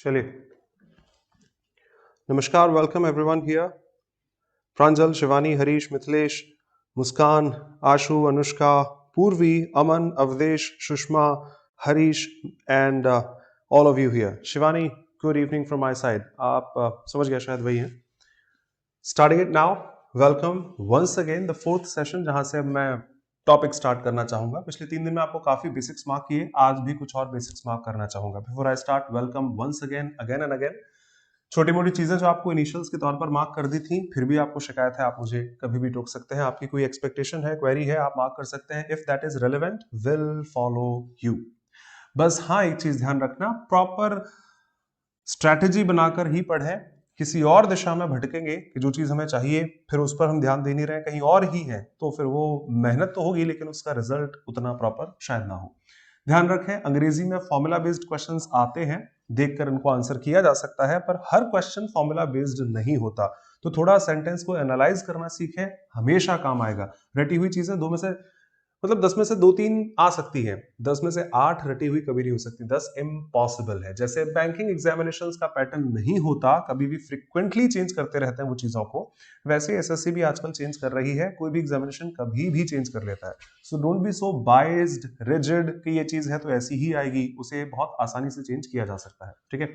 चलिए, नमस्कार, welcome everyone here. Pranjal, Shivani, Harish, Mithilesh, Muskan, Ashu, Anushka, Purvi, Aman, Awadhesh, Sushma, Harish and all of you here. Shivani, good evening from my side. आप समझ गए शायद वही हैं। Starting it now, welcome once again the fourth session, जहां से अब मैं टॉपिक स्टार्ट करना चाहूंगा। पिछले 3 दिन में आपको काफी बेसिक्स मार्क किए, आज भी कुछ और बेसिक्स मार्क करना चाहूंगा। Before I start, welcome once again and again. छोटी मोटी चीजें जो आपको इनिशियल्स के तौर पर मार्क कर दी थी, फिर भी आपको शिकायत है, आप मुझे कभी भी टोक सकते हैं। आपकी कोई एक्सपेक्टेशन है, क्वेरी है, आप मार्क कर सकते हैं। If that is relevant, will follow you. बस हाँ, एक चीज ध्यान रखना, प्रॉपर स्ट्रैटेजी बनाकर ही पढ़ें। किसी और दिशा में भटकेंगे कि जो चीज हमें चाहिए, फिर उस पर हम ध्यान दे नहीं रहे, कहीं और ही है, तो फिर वो मेहनत तो होगी लेकिन उसका रिजल्ट उतना प्रॉपर शायद ना हो। ध्यान रखें, अंग्रेजी में फॉर्मूला बेस्ड क्वेश्चंस आते हैं, देखकर इनको आंसर किया जा सकता है, पर हर क्वेश्चन फॉर्मूला बेस्ड नहीं होता। तो थोड़ा सेंटेंस को एनालाइज करना सीखें, हमेशा काम आएगा। रटी हुई चीजें 2 में से मतलब 10 में से 2-3 आ सकती है, 10 में से 8 रटी हुई कभी नहीं हो सकती। 10 इम्पॉसिबल है। जैसे बैंकिंग एग्जामिनेशंस का पैटर्न नहीं होता, कभी भी फ्रीक्वेंटली चेंज करते रहते हैं वो चीजों को, वैसे एसएससी भी आजकल चेंज कर रही है। कोई भी एग्जामिनेशन कभी भी चेंज कर लेता है। So don't be so biased, rigid कि ये चीज है तो ऐसी ही आएगी। उसे बहुत आसानी से चेंज किया जा सकता है। ठीक है,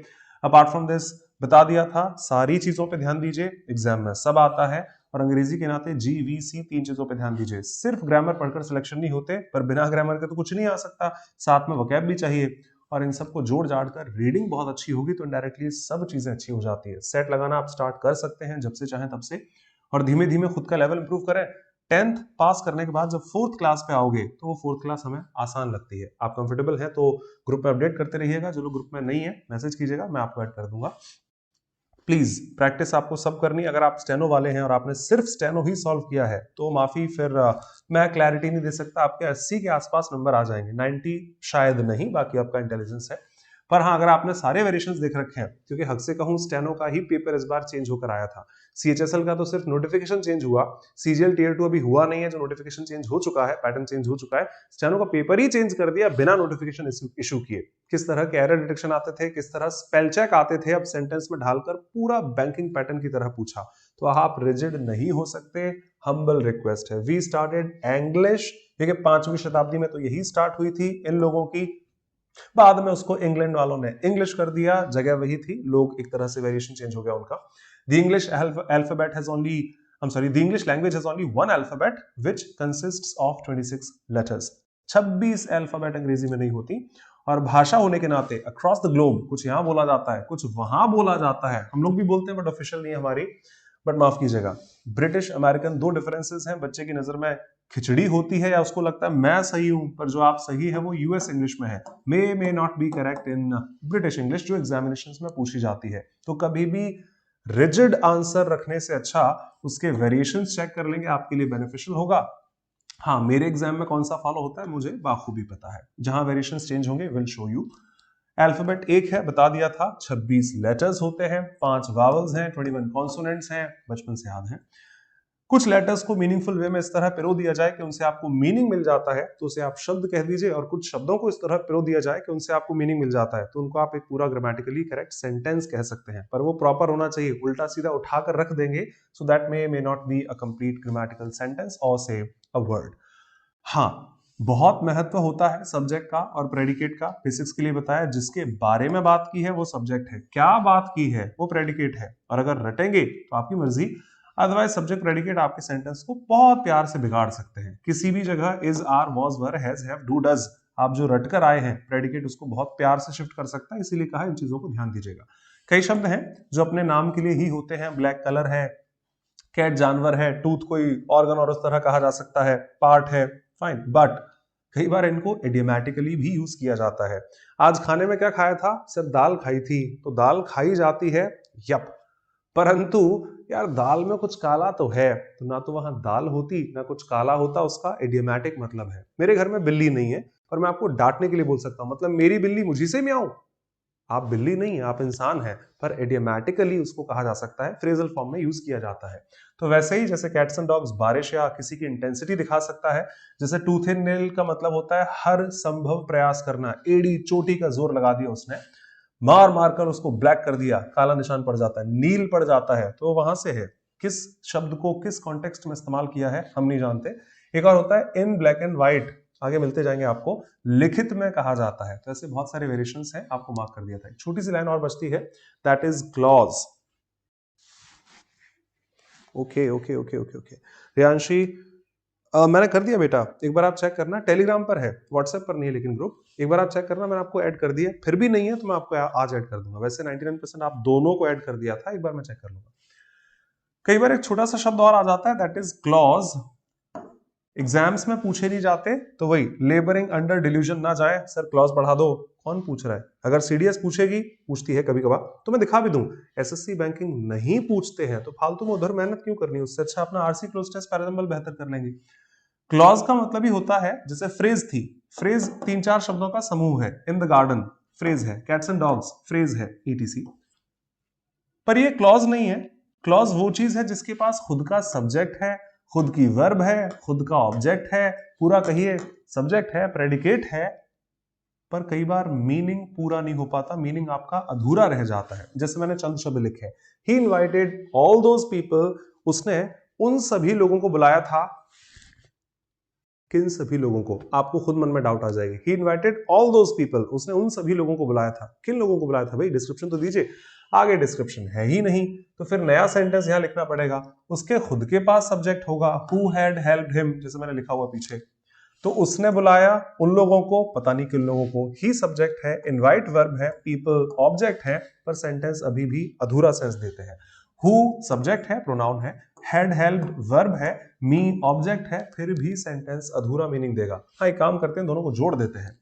अपार्ट फ्रॉम दिस बता दिया था, सारी चीजों पे ध्यान दीजिए, एग्जाम में सब आता है। और अंग्रेजी के नाते GVC 3 चीजों पे ध्यान दीजिए। सिर्फ ग्रामर पढ़कर सिलेक्शन नहीं होते, पर बिना ग्रामर के तो कुछ नहीं आ सकता। साथ में वोकैब भी चाहिए, और इन सबको जोड़ जाड़ कर रीडिंग बहुत अच्छी होगी तो इनडायरेक्टली सब चीजें अच्छी हो जाती है। सेट लगाना आप स्टार्ट कर सकते हैं जब से चाहें तब से, और धीमे धीमे खुद का लेवल इंप्रूव करें। 10th पास करने के बाद जब 4th क्लास पे आओगे तो वो 4th क्लास हमें आसान लगती है। आप कंफर्टेबल हैं तो ग्रुप में अपडेट करते रहिएगा। जो लोग ग्रुप में नहीं है, मैसेज कीजिएगा, मैं आपको ऐड कर दूंगा। प्लीज प्रैक्टिस आपको सब करनी है। अगर आप स्टेनो वाले हैं और आपने सिर्फ स्टेनो ही सॉल्व किया है तो माफी, फिर मैं क्लैरिटी नहीं दे सकता। आपके 80 के आसपास नंबर आ जाएंगे, 90 शायद नहीं, बाकी आपका इंटेलिजेंस है। पर हाँ, अगर आपने सारे वेरिएशंस देख रखे हैं, क्योंकि हक से कहूं स्टेनो का ही पेपर इस बार चेंज होकर आया था। CHSL का तो सिर्फ नोटिफिकेशन चेंज हुआ, CGL Tier 2 अभी हुआ नहीं है, जो नोटिफिकेशन चेंज हो चुका है, पैटर्न चेंज हो चुका है। स्टेनो का पेपर ही चेंज कर दिया बिना नोटिफिकेशन इशू किए। किस तरह के एरर डिटेक्शन आते थे, किस तरह स्पेल चेक आते थे, अब सेंटेंस में ढालकर पूरा बैंकिंग पैटर्न की तरह पूछा। तो आप रिजिड नहीं हो सकते, हम्बल रिक्वेस्ट है। वी स्टार्टेड इंग्लिश, देखिए 5वीं शताब्दी में तो यही स्टार्ट हुई थी इन लोगों की, बाद में उसको इंग्लैंड वालों ने इंग्लिश कर दिया, जगह वही थी, लोग एक तरह से वेरिएशन चेंज हो गया उनका। The English alphabet has only the English language has only one alphabet which consists of 26 letters। 26 alphabet अंग्रेजी में नहीं होती। और भाषा होने के नाते अक्रॉस द ग्लोब कुछ यहां बोला जाता है, कुछ वहां बोला जाता है। हम लोग भी बोलते हैं बट ऑफिशियल नहीं हमारी, बट माफ कीजिएगा। ब्रिटिश अमेरिकन 2 डिफरेंसेस हैं। बच्चे की नजर में खिचड़ी होती है या उसको लगता है मैं सही हूं, पर जो आप सही है वो यूएस इंग्लिश में है, may not be correct in British English, जो एग्जामिनेशंस में पूछी जाती है। तो कभी भी रिजिड आंसर रखने से अच्छा उसके वेरिएशंस चेक कर लेंगे, आपके लिए बेनिफिशियल होगा। हाँ, मेरे एग्जाम में कौन सा फॉलो होता है मुझे बाखूबी पता है। जहां वेरिएशंस चेंज होंगे विल शो यू। अल्फाबेट एक है, बता दिया था, 26 लेटर्स होते हैं, 5 वावल्स हैं, 21 कॉन्सोनेंट्स हैं, बचपन से याद है। कुछ लेटर्स को मीनिंगफुल वे में इस तरह पिरो दिया जाए कि उनसे आपको मीनिंग मिल जाता है, तो उसे आप शब्द कह दीजिए, और कुछ शब्दों को इस तरह पिरो दिया जाए कि उनसे आपको मीनिंग मिल जाता है, तो उनको आप एक पूरा ग्रामेटिकली करेक्ट सेंटेंस कह सकते हैं। पर वो प्रॉपर होना चाहिए, उल्टा सीधा उठाकर रख देंगे so that may not be a complete grammatical sentence और से अ वर्ड। हाँ, बहुत महत्व होता है सब्जेक्ट का और प्रेडिकेट का। बेसिक्स के लिए बताया, जिसके बारे में बात की है वो सब्जेक्ट है, क्या बात की है वो प्रेडिकेट है। और अगर रटेंगे तो आपकी मर्जी, अदरवाइज सब्जेक्ट प्रेडिकेट आपके सेंटेंस को बहुत प्यार से बिगाड़ सकते हैं। किसी भी जगह is, are, was, were, has, have, do, does, आप जो रट कर आए हैं, प्रेडिकेट उसको बहुत प्यार से शिफ्ट कर सकता है। इसीलिए कहा इन चीजों को ध्यान दीजिएगा। कई शब्द हैं जो अपने नाम के लिए ही होते हैं। ब्लैक कलर है, कैट जानवर है, टूथ कोई ऑर्गन और उस तरह कहा जा सकता है, पार्ट है, फाइन। बट कई बार इनको इडियोमैटिकली भी यूज किया जाता है। आज खाने में क्या खाया था? सिर्फ दाल खाई थी, तो दाल खाई जाती है, यप। परंतु यार दाल में कुछ काला तो है, तो ना तो वहां दाल होती ना कुछ काला होता, उसका इडियोमैटिक मतलब है। मेरे घर में बिल्ली नहीं है, पर मैं आपको डांटने के लिए बोल सकता हूं, मतलब मेरी बिल्ली मुझी से म्याऊं। आप बिल्ली नहीं, आप इंसान हैं, पर इडियोमैटिकली उसको कहा जा सकता है, फ्रेजल फॉर्म में यूज किया जाता है। तो वैसे ही जैसे कैट्स एंड डॉग्स बारिश या किसी की इंटेंसिटी दिखा सकता है, जैसे टूथ एंड नेल का मतलब होता है हर संभव प्रयास करना, एड़ी चोटी का जोर लगा दिया उसने। मार मार कर उसको ब्लैक कर दिया, काला निशान पड़ जाता है, नील पड़ जाता है, तो वहां से है। किस शब्द को किस कॉन्टेक्स्ट में इस्तेमाल किया है हम नहीं जानते। एक और होता है इन ब्लैक एंड व्हाइट, आगे मिलते जाएंगे आपको, लिखित में कहा जाता है। तो ऐसे बहुत सारे वेरिएशंस हैं, आपको मार्क कर दिया था। छोटी सी लाइन और बचती है, that is clause. Okay okay okay okay okay Riyanshi, मैंने कर दिया बेटा, एक बार आप चेक करना, टेलीग्राम पर है, व्हाट्सएप पर नहीं है लेकिन ग्रुप, एक बार आप चेक करना, मैंने आपको ऐड कर दिया, फिर भी नहीं है तो मैं आपको आज ऐड कर दूंगा। वैसे 99% आप दोनों को ऐड कर दिया था, एक बार मैं चेक कर लूंगा। कई बार एक छोटा सा शब्द और आ जाता है, दैट इज क्लॉज। एग्जाम्स में पूछे नहीं जाते, तो वही लेबरिंग अंडर डिल्यूजन ना जाए, सर क्लॉज बढ़ा दो, कौन पूछ रहा है। अगर सीडीएस पूछेगी, पूछती है कभी कभार, तो मैं दिखा भी दूं। एसएससी बैंकिंग नहीं पूछते हैं तो फालतू में उधर मेहनत क्यों करनी, उससे अच्छा अपना आरसी क्लोज टेस्ट पैरालेंगुएज बेहतर कर लेंगे। क्लॉज का मतलब ही होता है, जैसे फ्रेज थी, फ्रेज 3-4 शब्दों का समूह है, इन द गार्डन फ्रेज है, कैट्स एंड डॉग्स फ्रेज है, ईटीसी। पर ये क्लॉज नहीं है। क्लॉज वो चीज है जिसके पास खुद का सब्जेक्ट है, खुद की वर्ब है, खुद का ऑब्जेक्ट है, पूरा कहिए सब्जेक्ट है, प्रेडिकेट है, पर कई बार मीनिंग पूरा नहीं हो पाता, मीनिंग आपका अधूरा रह जाता है। जैसे मैंने चंद शब्द लिखे, ही इनवाइटेड ऑल दोज पीपल, उसने उन सभी लोगों को बुलाया था। किन सभी लोगों को, आपको खुद मन में डाउट आ जाएगी। ही इनवाइटेड ऑल दोज पीपल, उसने उन सभी लोगों को बुलाया था। किन लोगों को बुलाया था भाई, डिस्क्रिप्शन तो दीजिए। आगे डिस्क्रिप्शन है ही नहीं, तो फिर नया सेंटेंस यहां लिखना पड़ेगा। उसके खुद के पास सब्जेक्ट होगा, हु हैड हेल्प्ड हिम, जैसे मैंने लिखा हुआ पीछे, तो उसने बुलाया उन लोगों को, पता नहीं किन लोगों को। ही सब्जेक्ट है, इनवाइट वर्ब है, पीपल ऑब्जेक्ट है, पर सेंटेंस अभी भी अधूरा सेंस देते हैं। हु सब्जेक्ट है, प्रोनाउन है, हैड हेल्प्ड वर्ब है, मी ऑब्जेक्ट है, फिर भी सेंटेंस अधूरा मीनिंग देगा। हाँ, एक काम करते हैं, दोनों को जोड़ देते हैं।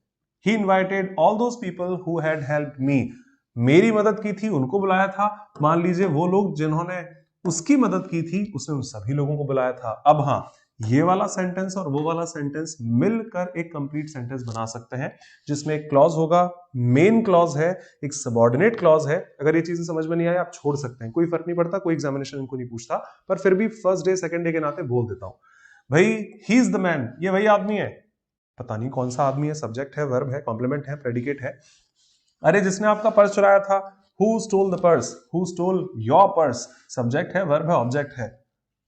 He invited all those people who had helped me, मेरी मदद की थी उनको बुलाया था। मान लीजिए वो लोग जिन्होंने उसकी मदद की थी, उसने उन सभी लोगों को बुलाया था। अब हाँ, ये वाला सेंटेंस और वो वाला सेंटेंस मिलकर एक कंप्लीट सेंटेंस बना सकते हैं, जिसमें एक क्लॉज होगा, मेन क्लॉज है, एक सबऑर्डिनेट क्लॉज है। अगर ये चीजें समझ में नहीं आए, आप छोड़ सकते हैं, कोई फर्क नहीं पड़ता, कोई एग्जामिनेशन इनको नहीं पूछता, पर फिर भी फर्स्ट डे सेकंड डे के नाते बोल देता हूं भाई, ही इज द मैन, ये वही आदमी है, पता नहीं कौन सा आदमी है, सब्जेक्ट है, वर्ब है, कॉम्प्लीमेंट है, प्रेडिकेट है। अरे जिसने आपका पर्स चुराया था, who stole the purse, who stole your purse, subject है, वर्ब है, ऑब्जेक्ट है।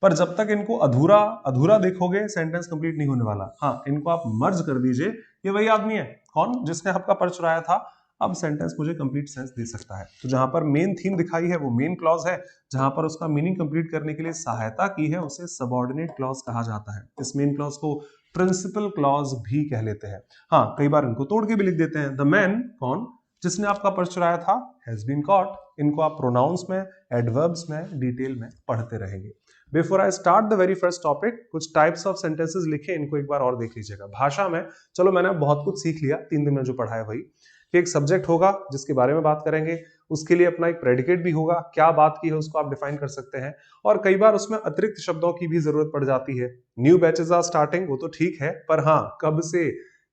पर जब तक इनको अधूरा अधूरा देखोगे, सेंटेंस कंप्लीट नहीं होने वाला। हाँ, इनको आप मर्ज कर दीजिए, ये वही आदमी है, कौन, जिसने आपका पर्स चुराया था। अब सेंटेंस मुझे कंप्लीट सेंस दे सकता है। तो जहां पर मेन थीम दिखाई है वो मेन क्लॉज है, जहां पर उसका मीनिंग कंप्लीट करने के लिए सहायता की है, उसे सबऑर्डिनेट क्लॉज कहा जाता है। इस मेन क्लॉज को प्रिंसिपल क्लॉज भी कह लेते हैं। हाँ, कई बार इनको तोड़ के भी लिख देते हैं। द मैन, कौन, जिसने आपका पर्स चुराया था, हैज बीन कॉट। इनको आप प्रोनाउंस में, एडवर्ब्स में डिटेल में पढ़ते रहेंगे। Before I start the very first topic, कुछ टाइप्स ऑफ सेंटेंसेस लिखे, इनको एक बार और देख लीजिएगा। भाषा में चलो मैंने बहुत कुछ सीख लिया 3 दिन में जो पढ़ा है वही, कि एक सब्जेक्ट होगा जिसके बारे में बात करेंगे, उसके लिए अपना एक प्रेडिकेट भी होगा, क्या बात की है उसको आप डिफाइन कर सकते हैं, और कई बार उसमें अतिरिक्त शब्दों की भी जरूरत पड़ जाती है। न्यू बैचेस आर स्टार्टिंग, वो तो ठीक है, पर हाँ, कब से,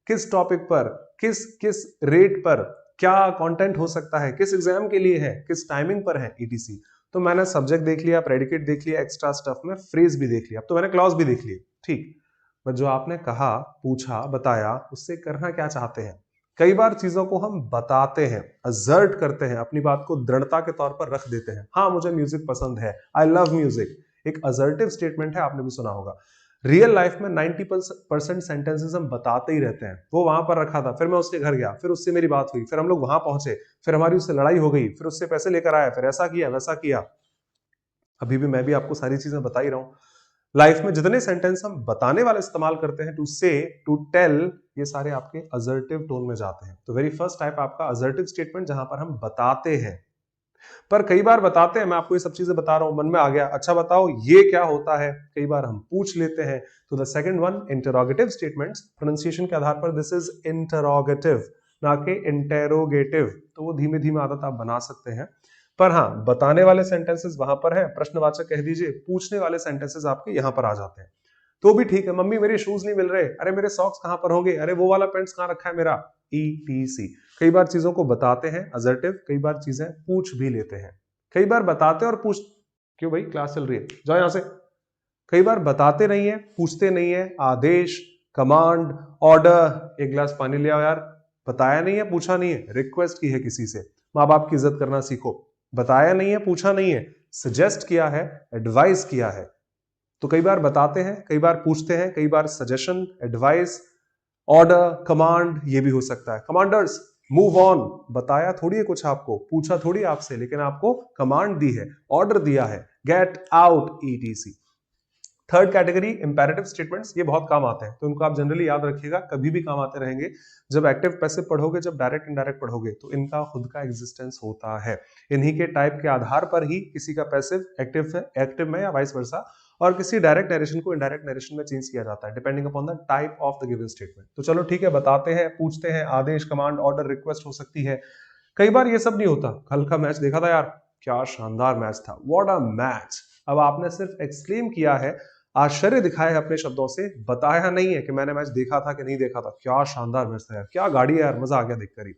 किस टॉपिक पर, किस किस रेट पर, क्या कंटेंट हो सकता है, किस एग्जाम के लिए है, किस टाइमिंग पर है, ईटीसी। तो मैंने सब्जेक्ट देख लिया, प्रेडिकेट देख लिया, एक्स्ट्रा स्टफ में फ्रेज भी देख लिया, अब तो मैंने क्लॉज भी देख लिए, ठीक। पर जो आपने कहा, पूछा, बताया, उससे करना क्या चाहते हैं। कई बार चीजों को हम बताते हैं, असर्ट करते हैं, अपनी बात को दृढ़ता के तौर पर रख देते हैं। हाँ, मुझे म्यूजिक पसंद है, आई लव म्यूजिक, एक असर्टिव स्टेटमेंट है, आपने भी सुना होगा। रियल लाइफ में 90% सेंटेंसेस हम बताते ही रहते हैं। वो वहां पर रखा था, फिर मैं उसके घर गया, फिर उससे मेरी बात हुई, फिर हम लोग वहां पहुंचे, फिर हमारी उससे लड़ाई हो गई, फिर उससे पैसे लेकर आया, फिर ऐसा किया, वैसा किया। अभी भी मैं भी आपको सारी चीजें बता ही रहा हूं। लाइफ में जितने सेंटेंस हम बताने वाले इस्तेमाल करते हैं, टू से, टू टेल, ये सारे आपके असर्टिव टोन में जाते हैं। तो वेरी फर्स्ट टाइप आपका असर्टिव स्टेटमेंट, जहां पर हम बताते हैं। पर कई बार बताते हैं, मैं आपको ये सब चीजें बता रहा हूं, मन में आ गया, अच्छा बताओ ये क्या होता है, कई बार हम पूछ लेते हैं। तो the second one, interrogative statements, pronunciation के आधार पर दिस इज इंटरोगेटिव, ना कि इंटेरोगेटिव। तो वो धीमे धीमे आदत आप बना सकते हैं। पर हाँ, बताने वाले सेंटेंसेस वहां पर है, प्रश्नवाचक कह दीजिए, पूछने वाले सेंटेंसेस आपके यहां पर आ जाते हैं। तो भी ठीक है, मम्मी मेरे शूज नहीं मिल रहे, अरे मेरे सॉक्स कहां पर होंगे, अरे वो वाला पेंट्स कहां रखा है मेरा, ईटीसी। कई बार चीजों को बताते हैं, असर्टिव, कई बार चीजें पूछ भी लेते हैं। कई बार बताते और पूछ, क्यों भाई क्लास चल रही है, जाओ यहां से। कई बार बताते नहीं है, पूछते नहीं है, आदेश, कमांड, ऑर्डर, एक गिलास पानी ले आओ यार, बताया नहीं है, पूछा नहीं है, रिक्वेस्ट की है किसी से, माँ बाप की इज्जत करना सीखो। बताया नहीं है, पूछा नहीं है, सजेस्ट किया है, एडवाइस किया है। तो कई बार बताते हैं, कई बार पूछते हैं, कई बार सजेशन, एडवाइस, ऑर्डर, कमांड, ये भी हो सकता है। कमांडर्स मूव ऑन, बताया थोड़ी है कुछ आपको, पूछा थोड़ी आपसे, लेकिन आपको कमांड दी है, ऑर्डर दिया है, get out etc. Third category imperative statements, ये बहुत काम आते हैं, तो इनको आप जनरली याद रखिएगा, कभी भी काम आते रहेंगे। जब एक्टिव पैसिव पढ़ोगे, जब डायरेक्ट इनडायरेक्ट पढ़ोगे, तो इनका खुद का एग्जिस्टेंस होता है। इन्हीं के टाइप के आधार पर ही किसी का पैसिव एक्टिव में या वाइस वर्सा, और किसी डायरेक्ट नरेशन को इनडायरेक्ट नरेशन में चेंज किया जाता है depending upon the type of the given statement. तो चलो ठीक है, बताते हैं, पूछते हैं, आदेश, कमांड, ऑर्डर, रिक्वेस्ट हो सकती है। कई बार ये सब नहीं होता। कल का मैच देखा था यार, क्या शानदार मैच था, व्हाट अ मैच। अब आपने सिर्फ एक्सक्लेम किया है, आश्चर्य दिखाया है अपने शब्दों से, बताया नहीं है कि मैंने मैच देखा था कि नहीं देखा था, क्या शानदार मैच था यार, क्या गाड़ी है यार, मजा आ गया देखकर ही।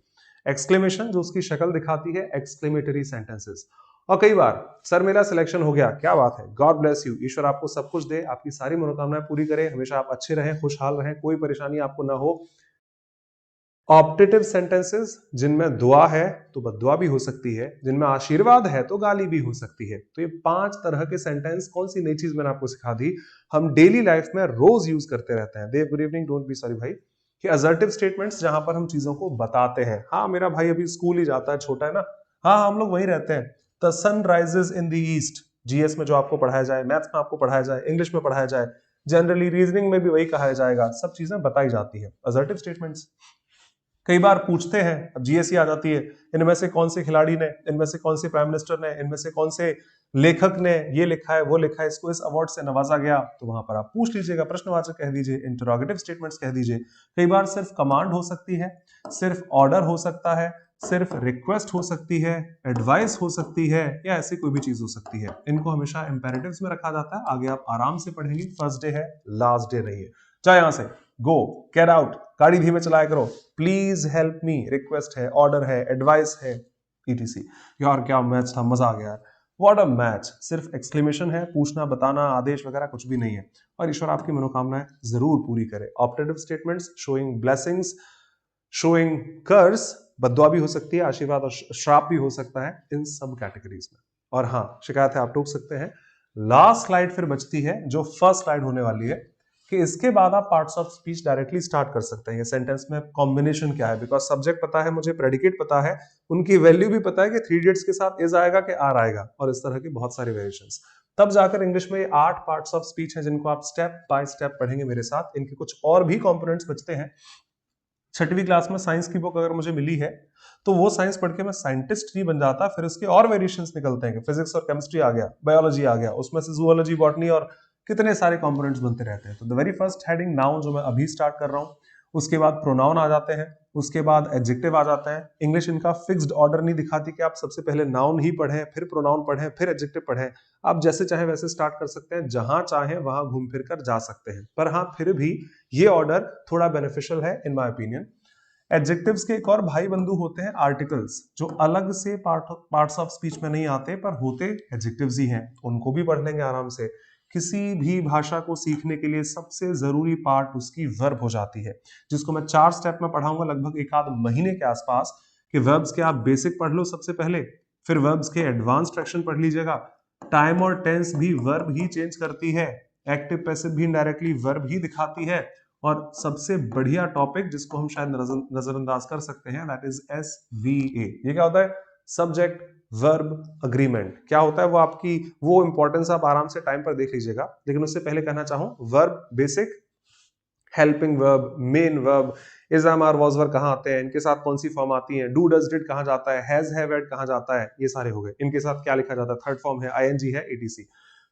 एक्सक्लेमेशन जो उसकी शक्ल दिखाती है, एक्सक्लेमेटरी सेंटेंसेस। और कई बार सर मेरा सिलेक्शन हो गया, क्या बात है, गॉड ब्लेस यू, ईश्वर आपको सब कुछ दे, आपकी सारी मनोकामनाएं पूरी करे, हमेशा आप अच्छे रहें, खुशहाल रहें, कोई परेशानी आपको ना हो। ऑप्टेटिव सेंटेंसेस जिनमें दुआ है तो बद्दुआ भी हो सकती है, जिनमें आशीर्वाद है तो गाली भी हो सकती है। तो ये 5 तरह के सेंटेंस, कौन सी नई चीज मैंने आपको सिखा दी, हम डेली लाइफ में रोज यूज करते रहते हैं। Dev good evening, don't be sorry भाई। कि असर्टिव स्टेटमेंट्स जहां पर हम चीजों को बताते हैं, हाँ मेरा भाई अभी स्कूल ही जाता है, छोटा है ना, हाँ हम लोग वहीं रहते हैं। The sun rises in the east, GS में जो आपको पढ़ाया जाए, मैथ्स में आपको पढ़ाया जाए, इंग्लिश में पढ़ाया जाए, जनरली रीजनिंग में भी वही कहा जाएगा, सब चीजें बताई जाती है, असर्टिव स्टेटमेंट्स। कई बार पूछते हैं, अब जीएससी आ जाती है, इनमें से कौन से खिलाड़ी ने, इनमें से कौन से प्राइम मिनिस्टर ने, इनमें से कौन से लेखक ने ये लिखा है, वो लिखा है, इसको इस अवार्ड से नवाजा गया, तो वहां पर आप पूछ लीजिएगा, प्रश्नवाचक कह दीजिए, इंटरोगेटिव स्टेटमेंट्स कह दीजिए। कई बार सिर्फ कमांड हो सकती है, सिर्फ ऑर्डर हो सकता है, सिर्फ रिक्वेस्ट हो सकती है, एडवाइस हो सकती है, या ऐसी कोई भी चीज हो सकती है। इनको हमेशा इंपेरेटिव्स में रखा जाता है। आगे आप आराम से पढ़ेंगे, फर्स्ट डे है, लास्ट डे नहीं है। चाहे यहां से गो, गेट आउट, गाड़ी धीमे चलाया करो, प्लीज हेल्प मी, रिक्वेस्ट है, ऑर्डर है, एडवाइस है, ईटीसी। यार क्या मैच था, मजा आ गया यार, व्हाट अ मैच। सिर्फ एक्सक्लेमेशन है, पूछना, बताना, आदेश वगैरह कुछ भी नहीं है। और ईश्वर आपकी मनोकामनाएं जरूर पूरी करे। Optative statements showing blessings, showing curse, बद्दुआ भी हो सकती है, आशीर्वाद और श्राप भी हो सकता है, इन सब कैटेगरीज में। और हाँ, शिकायत है आप टोक सकते हैं। लास्ट स्लाइड फिर बचती है, जो फर्स्ट स्लाइड होने वाली है, कि इसके बाद आप parts of speech directly start कर सकते हैं। ये सेंटेंस में कॉम्बिनेशन क्या है, बिकॉज सब्जेक्ट पता है मुझे, प्रेडिकेट पता है, उनकी वैल्यू भी पता है कि 3 इडियट्स के साथ इज आएगा कि आर आएगा, और इस तरह की बहुत सारी वेरिएशंस। तब जाकर इंग्लिश में 8 पार्ट्स ऑफ स्पीच हैं, जिनको आप स्टेप बाय स्टेप पढ़ेंगे मेरे साथ। इनके कुछ और भी कंपोनेंट्स बचते हैं। 6वीं क्लास में साइंस की बुक अगर मुझे मिली है, तो वो साइंस पढ़ के मैं साइंटिस्ट नहीं बन जाता, फिर उसके और वेरिएशंस निकलते हैं कि फिजिक्स और केमिस्ट्री आ गया, बायोलॉजी आ गया, उसमें से जूलॉजी, बॉटनी और कितने सारे कंपोनेंट्स बनते रहते हैं। तो the very first heading noun, जो मैं अभी स्टार्ट कर रहा हूं, उसके बाद प्रोनाउन आ जाते हैं, उसके बाद एडजेक्टिव आ जाता है। इंग्लिश इनका फिक्स्ड ऑर्डर नहीं दिखाती कि आप सबसे पहले नाउन ही पढ़ें, फिर प्रोनाउन पढ़ें, फिर एडजेक्टिव पढ़ें। आप जैसे चाहे वैसे स्टार्ट कर सकते हैं, जहां चाहे वहां घूम फिर कर जा सकते हैं। पर हाँ, फिर भी ये ऑर्डर थोड़ा बेनिफिशियल है इन माय ओपिनियन। एडजेक्टिव्स के एक और भाई बंधु होते हैं आर्टिकल्स, जो अलग से पार्ट्स ऑफ स्पीच में नहीं आते, पर होते एडजेक्टिव्स ही हैं। उनको भी पढ़ लेंगे आराम से। किसी भी भाषा को सीखने के लिए सबसे जरूरी पार्ट उसकी वर्ब हो जाती है, जिसको मैं 4 स्टेप में पढ़ाऊंगा लगभग 1 आध महीने के आसपास। कि वर्ब्स के आप बेसिक पढ़ लो सबसे पहले, फिर वर्ब्स के एडवांस फ्रैक्शन पढ़ लीजिएगा। टाइम और टेंस भी वर्ब ही चेंज करती है, एक्टिव पैसिव भी इनडायरेक्टली वर्ब ही दिखाती है। और सबसे बढ़िया टॉपिक जिसको हम शायद नजरअंदाज कर सकते हैं, दैट इज SVA। ये क्या होता है? Subject verb agreement. क्या होता है वो? आपकी वो इंपॉर्टेंस आप आराम से टाइम पर देख लीजिएगा, लेकिन उससे पहले कहना चाहूं, verb basic, helping verb, main verb, is am are was were कहां आते हैं, इनके साथ कौन सी फॉर्म आती है, डू डज डिड कहां जाता है, हैज हैव हैड कहां जाता है, ये सारे हो गए। इनके साथ क्या लिखा जाता है, थर्ड फॉर्म है, ING है, ATC।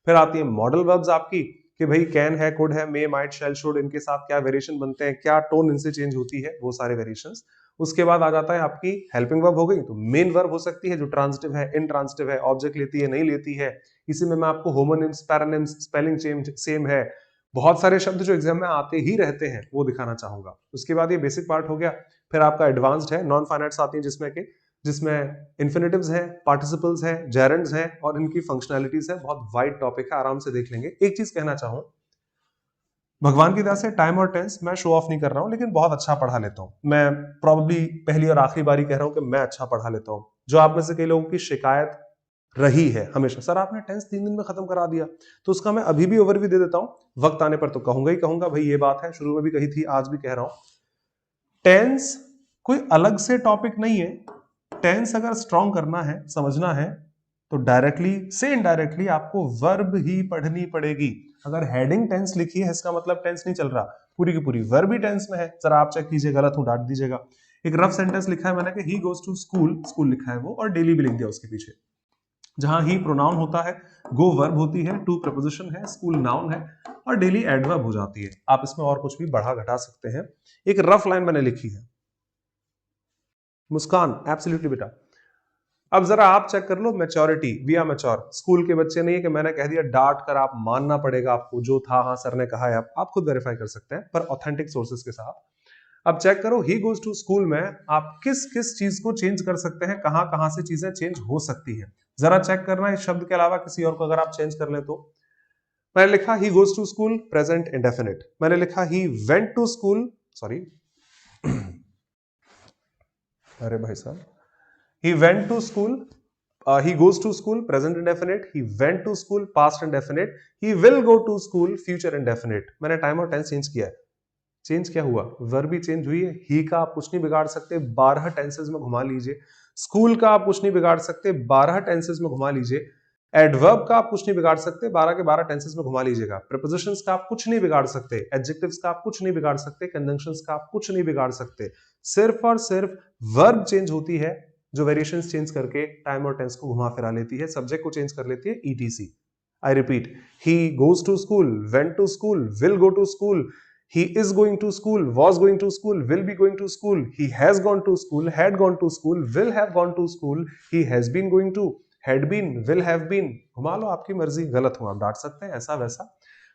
फिर आती है मॉडल वर्ब्स आपकी, कि भाई कैन है, कुड है, मे, माइट, शैल, शुड, इनके साथ क्या वेरिएशन बनते हैं, क्या टोन इनसे चेंज होती है, वो सारे वेरिएशंस। उसके बाद आ जाता है आपकी हेल्पिंग वर्ब हो गई, तो मेन वर्ब हो सकती है जो ट्रांजिटिव है, इनट्रांजिटिव है, ऑब्जेक्ट लेती है, नहीं लेती है। इसी में मैं आपको होमोनिम्स, पैरानिम्स, स्पेलिंग सेम है, बहुत सारे शब्द जो एग्जाम में आते ही रहते हैं, वो दिखाना चाहूंगा। उसके बाद ये बेसिक पार्ट हो गया। फिर आपका एडवांस्ड है, नॉन फाइनाइट्स आती है, जिसमें इन्फिनिटिव्स है, पार्टिसिपल्स है, जेरेंड्स है, और इनकी फंक्शनैलिटीज है। बहुत वाइड टॉपिक है, आराम से देख लेंगे। एक चीज कहना चाहूं, भगवान की दया से टाइम और टेंस मैं शो ऑफ नहीं कर रहा हूं, लेकिन बहुत अच्छा पढ़ा लेता हूं मैं। प्रॉब्ली पहली और आखिरी बारी कह रहा हूं कि मैं अच्छा पढ़ा लेता हूं। जो आप में से कई लोगों की शिकायत रही है हमेशा, सर आपने टेंस 3 दिन में खत्म करा दिया, तो उसका मैं अभी भी ओवरव्यू दे देता हूं, वक्त आने पर तो कहूंगा ही कहूंगा भाई ये बात है, शुरू में भी कही थी, आज भी कह रहा हूं। टेंस कोई अलग से टॉपिक नहीं है। टेंस अगर स्ट्रॉन्ग करना है, समझना है, तो डायरेक्टली से इनडायरेक्टली आपको वर्ब ही पढ़नी पड़ेगी। अगर हेडिंग टेंस लिखी है इसका मतलब टेंस नहीं चल रहा, पूरी की पूरी वर्ब ही टेंस में है। जरा आप चेक कीजिए, गलत हूं डांट दीजिएगा। एक रफ सेंटेंस लिखा है मैंने कि he goes to school, school लिखा है वो, और डेली भी लिख दिया उसके पीछे। जहां ही प्रोनाउन होता है, गो वर्ब होती है, टू प्रपोजिशन है, स्कूल नाउन है, और डेली एडवर्ब हो जाती है। आप इसमें और कुछ भी बढ़ा घटा सकते हैं। एक रफ लाइन मैंने लिखी है, मुस्कान एब्सोल्युटली बेटा। अब जरा आप चेक कर लो maturity, we are mature. School के बच्चे नहीं है कि मैंने कह दिया, डांट कर आप मानना पड़ेगा आपको, जो था हाँ सर ने कहा है, आप खुद वेरीफाई कर सकते हैं, पर ऑथेंटिक सोर्सेज के साथ। अब चेक करो, ही गोज टू स्कूल में आप किस किस चीज को चेंज कर सकते हैं, कहां कहां से चीजें चेंज हो सकती हैं, जरा चेक करना। इस शब्द के अलावा किसी और को अगर आप चेंज कर ले तो। मैंने लिखा he goes to school, present indefinite. मैंने लिखा he went to school, sorry अरे भाई साहब, he went to school, he goes to school, present indefinite, he went to school, past indefinite, he will go to school, future indefinite। मैंने time और tense change किया है। Change क्या हुआ, verb भी चेंज हुई है। ही का आप कुछ नहीं बिगाड़ सकते, 12 टेंसेस में घुमा लीजिए। स्कूल का आप कुछ नहीं बिगाड़ सकते, 12 टेंसेस में घुमा लीजिए। एडवर्ब का आप कुछ नहीं बिगाड़ सकते, 12 के 12 टेंसेस में घुमा लीजिएगा। प्रीपोजिशंस का आप कुछ नहीं बिगाड़ सकते, एडजेक्टिव्स का आप कुछ नहीं बिगाड़ सकते, कंजंक्शंस का आप कुछ नहीं बिगाड़ सकते। सिर्फ और सिर्फ वर्ब चेंज होती है, जो वेरिएशंस चेंज करके टाइम और टेंस को घुमा फिरा लेती है, सब्जेक्ट को चेंज कर लेती है, etc. I repeat, he goes to school, went to school, will go to school, he is going to school, was going to school, will be going to school, he has gone to school, had gone to school, will have gone to school, he has been going to, had been, will have been। घुमा लो, आपकी मर्जी, गलत हो आप डांट सकते हैं, ऐसा वैसा,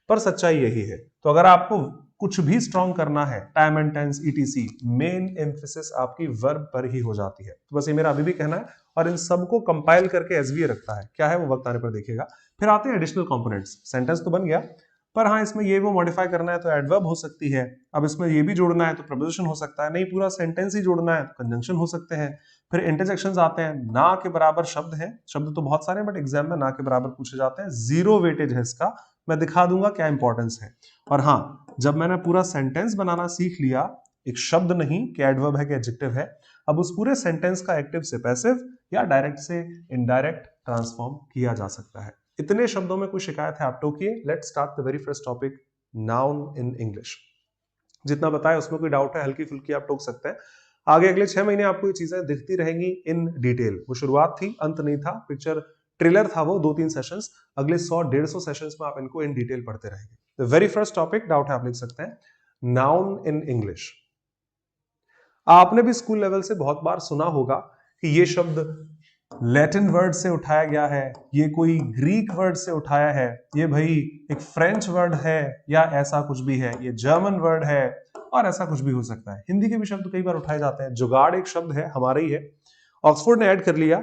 पर सच्चाई यही है। तो अगर आपको कुछ भी स्ट्रॉन्ग करना है, time and tense etc, main emphasis आपकी वर्ब पर ही हो जाती है। तो बस ये मेरा अभी भी कहना है, और इन सबको कंपाइल करके एसवीए रखता है, क्या है वो वक्त आने पर देखिएगा। फिर आते हैं एडिशनल कंपोनेंट्स। सेंटेंस तो बन गया, पर हाँ इसमें ये वो मॉडिफाई करना है तो एडवर्ब हो सकती है। अब इसमें ये भी जोड़ना है तो प्रपोजिशन हो सकता है, नहीं पूरा सेंटेंस ही जोड़ना है तो कंजंक्शन हो सकते हैं। फिर इंटरजेक्शंस आते हैं, ना के बराबर शब्द हैं, शब्द तो बहुत सारे हैं बट एग्जाम में ना के बराबर पूछे जाते हैं, 0 वेटेज है इसका, मैं दिखा दूंगा क्या इंपॉर्टेंस है। और हाँ, जब मैंने पूरा सेंटेंस बनाना सीख लिया, एक शब्द नहीं कि एडवर्ब है कि एडजेक्टिव है, अब उस पूरे सेंटेंस का एक्टिव से पैसिव या डायरेक्ट से इनडायरेक्ट ट्रांसफॉर्म किया जा सकता है। इतने शब्दों में कोई शिकायत है आप टोकिए। Let's start the very first topic, noun in English. जितना बताया उसमें कोई डाउट है, हल्की फुल्की आप टोक सकते हैं। आगे अगले 6 महीने आपको ये चीजें दिखती रहेंगी इन डिटेल। वो शुरुआत थी, अंत नहीं था, पिक्चर ट्रेलर था वो, 2-3 सेशंस। अगले 100-150 सेशंस में आप इनको इन डिटेल पढ़ते रहेंगे। The very first topic, doubt है आप लिख सकते हैं, नाउन इन इंग्लिश। आपने भी स्कूल लेवल से बहुत बार सुना होगा कि ये शब्द लैटिन वर्ड से उठाया गया है, ये कोई ग्रीक वर्ड से उठाया है, ये भाई एक फ्रेंच वर्ड है, या ऐसा कुछ भी है, ये जर्मन वर्ड है, और ऐसा कुछ भी हो सकता है। हिंदी के भी शब्द कई बार उठाए जाते हैं। जुगाड़ एक शब्द है, हमारा ही है, ऑक्सफोर्ड ने ऐड कर लिया